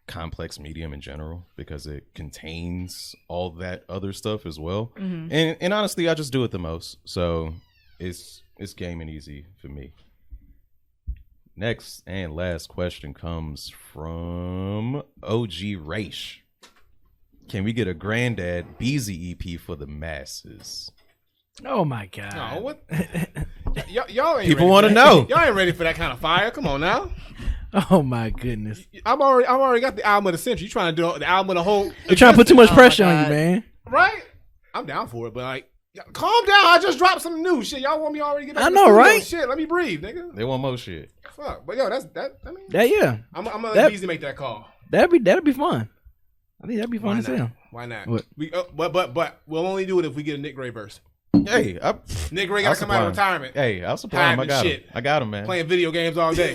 complex medium in general because it contains all that other stuff as well. And honestly, I just do it the most. So it's gaming easy for me. Next and last question comes from OG Raish. Can we get a Granddad Beezy EP for the masses? Oh my god. No, what? Y'all ain't People ready wanna for that. know. Y'all ain't ready for that kind of fire. Come on now. Oh my goodness. I'm already got the album of the century. You trying to do the album of the whole? You're trying to put too much Oh my pressure on you, God. man. Right? I'm down for it, but like, calm down. I just dropped some new shit. Y'all want me already to get back I in know, the studio? right? Shit, let me breathe, nigga. They want more shit. Fuck. But yo, that's that. I mean, Yeah. I'm gonna That- let Beasley make that call. That'd be fun. I think that'd be fun as hell. Why not? What? We but we'll only do it if we get a Nick Gray verse. Hey, Nick Gray I'll gotta come out of supply retirement. Hey, I'll supply him. I Hiding got him. shit. I got him, man. Playing video games all day.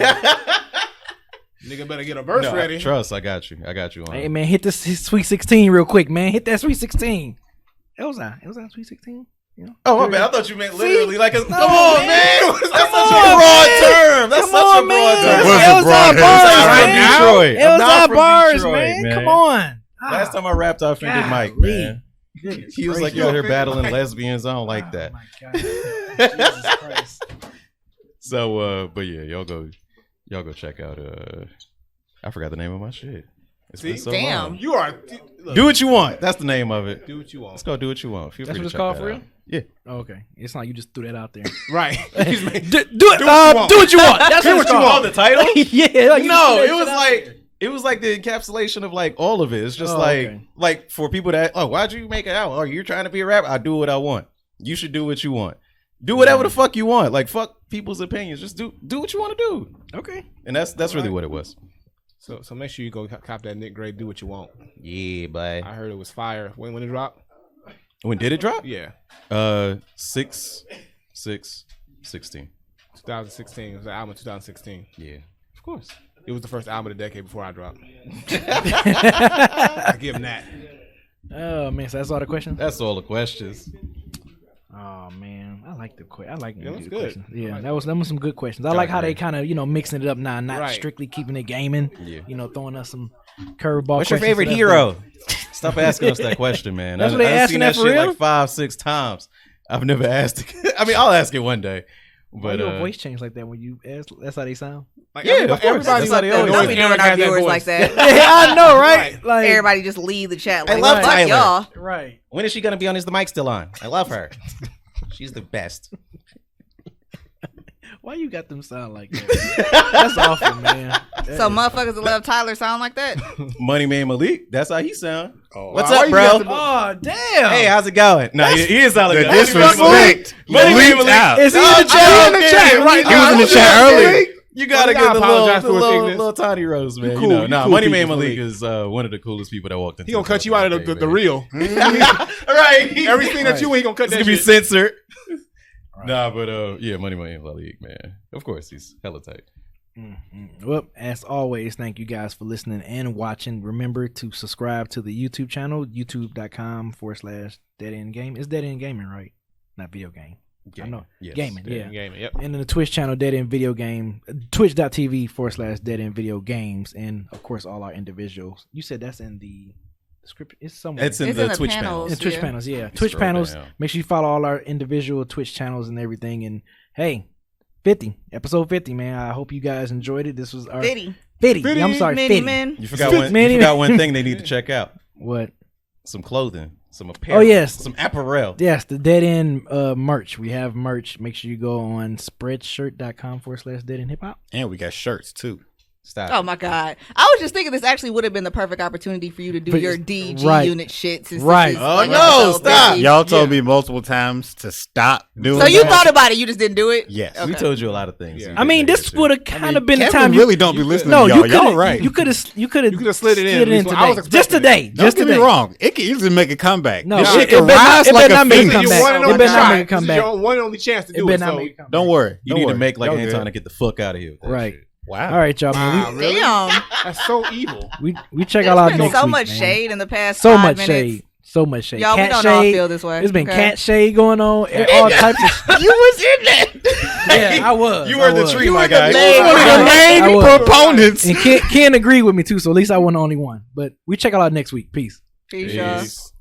Nigga better get a verse No, ready. trust, I got you. I got you on. Hey man, hit this Sweet 16 real quick, man. Hit that Sweet 16. It was on Sweet 16. You know? Oh, my bad. I thought you meant literally like a. No, Come on, man. man. That's Come such on, a broad man. term. That's Come such on, a broad man. term. That was It a was broad our term. bars, I'm from man. Detroit. It I'm was not our from bars, Detroit, man. Come on. Last time I rapped, I offended Mike, Golly. man. Goodness He was like, gracious. "You're out here You battling offended Mike. lesbians." I don't like that. Oh my God. Jesus Christ. So, but yeah, y'all go check out. I forgot the name of my shit. It's been See? so Damn. long. You are. Look, Do what you want. That's the name of it. do what you want. Let's go. Do what you want. Feel That's free what to it's check called that for real? out. Yeah. Oh, okay. It's not you just threw that out there. Right. He's made- do it. Do what you want. Do what you want. That's Do what it's what you called. Oh, the title? Yeah. Like, you No, just it threw was that shit out like there. it was like the encapsulation of like all of it. It's just Oh, like okay. like for people that why'd you make it out? Oh, you're trying to be a rapper? I do what I want. You should do what you want. Do whatever the fuck you want. Like fuck people's opinions. Just do what you want to do. Okay. And that's really what it was. So make sure you go cop that Nick Gray. Do what you want. Yeah, bye. I heard it was fire. When it dropped? When did it drop? Yeah, 6/16. 2016. It was the album of 2016. Yeah, of course. It was the first album of the decade before I dropped. I give him that. Oh man, so that's all the questions. That's all the questions. Oh man, I like the question. I like Yeah, when that's you do good. questions. Yeah, I like that was some good questions. I like how they agree. kind of mixing it up now, not Right. strictly keeping it gaming. Yeah. Throwing us some curveball. What's your questions, favorite so that's hero? Stop asking us that question, man. That's I what they done asking seen that that for shit real? like 5-6 times. I've never asked it. I mean, I'll ask it one day. Why But your voice change like that when you ask? That's how they sound. Like Yeah, of course. everybody. That's how they always Don't always be Eric doing our has that viewers voice. like that. Yeah, I know, right? Right. Like Everybody just leave the chat. I Like, love fuck Tyler. y'all. right. when is she gonna be on? Is the mic still on? I love her. She's the best. Why you got them sound like that? That's awful, man. So motherfuckers that love Tyler sound like that. Money Man Malik. That's how he sound. Oh, What's why up, you bro? got to- Oh damn! Hey, how's it going? No, he is sound like the that. disrespect. Money Man leaked Malik. out. Is he in the I'm chat? in the chat right He was in the chat earlier. You gotta Well, get we the gotta apologize little, for his ignorance. little tiny rose, man. cool, You know, you nah, cool Money people, Man Malik Malik. is one of the coolest people that walked into. He gonna cut you out of the real. right? Everything that you ain't gonna cut It's that gonna be shit. censored. Nah, but yeah, Money Man Malik, man. Of course, he's hella tight. Well, as always, thank you guys for listening and watching. Remember to subscribe to the YouTube channel, youtube.com/deadendgame. It's Dead End Gaming, right? Not video game. I know. Yes. Gaming, yeah. Gaming, yep. And then the Twitch channel, Dead End Video Game, twitch.tv/Dead End Video Games. And of course, all our individuals. You said that's in the description. It's somewhere. It's in It's the in the Twitch panels. panels. in Twitch yeah. panels, yeah. Twitch Scroll panels. down. Make sure you follow all our individual Twitch channels and everything. And hey, episode 50, man. I hope you guys enjoyed it. This was our 50. 50. I'm sorry, Many 50. men. You forgot one. Many- You forgot one thing they need to check out: What? some clothing, some apparel. Oh, yes. some apparel. Yes, the Dead End merch. We have merch. Make sure you go on spreadshirt.com/Dead End Hip Hop. And we got shirts too. Stop. Oh my god! I was just thinking this actually would have been the perfect opportunity for you to do But your it's- DEG right. Unit shit. Since Right. this is, Oh, like, no, episode stop. 50. Y'all told me multiple times to stop doing So you that. thought about it, you just didn't do it. Yes. We Okay. told you a lot of things. Yeah. You I mean, didn't this make it would have kind of been the Kevin time. really don't be listening No, to you y'all. could. Y'all right. You could have. You could have slid it in. today. I was expecting Just today. Don't Just get today. me wrong. It can easily make a comeback. No, This it- shit it can better not- rise it like better a not make a phoenix. comeback. Your one and It only better not shot. make a This is comeback. your one and only chance to It do better it. not So make a comeback. Don't worry. You need to make like Y'all Anton good. to get the fuck out of here. With that Right. shit. Wow. All right, y'all. wow, Man, really? Damn. That's so evil. we check out our There's been next so week, much man. shade in the past So 5 much minutes. shade. So much shade. Y'all, we Cat don't all shade. feel this way. There's been okay? cat shade going on. All types of. You was in that. Yeah, I was. You were I the was. tree, You my were the guy. main- One of the main I was. proponents. And Ken agreed with me too, so at least I wasn't the only one. But we check out our next week. Peace. Peace, y'all. Peace.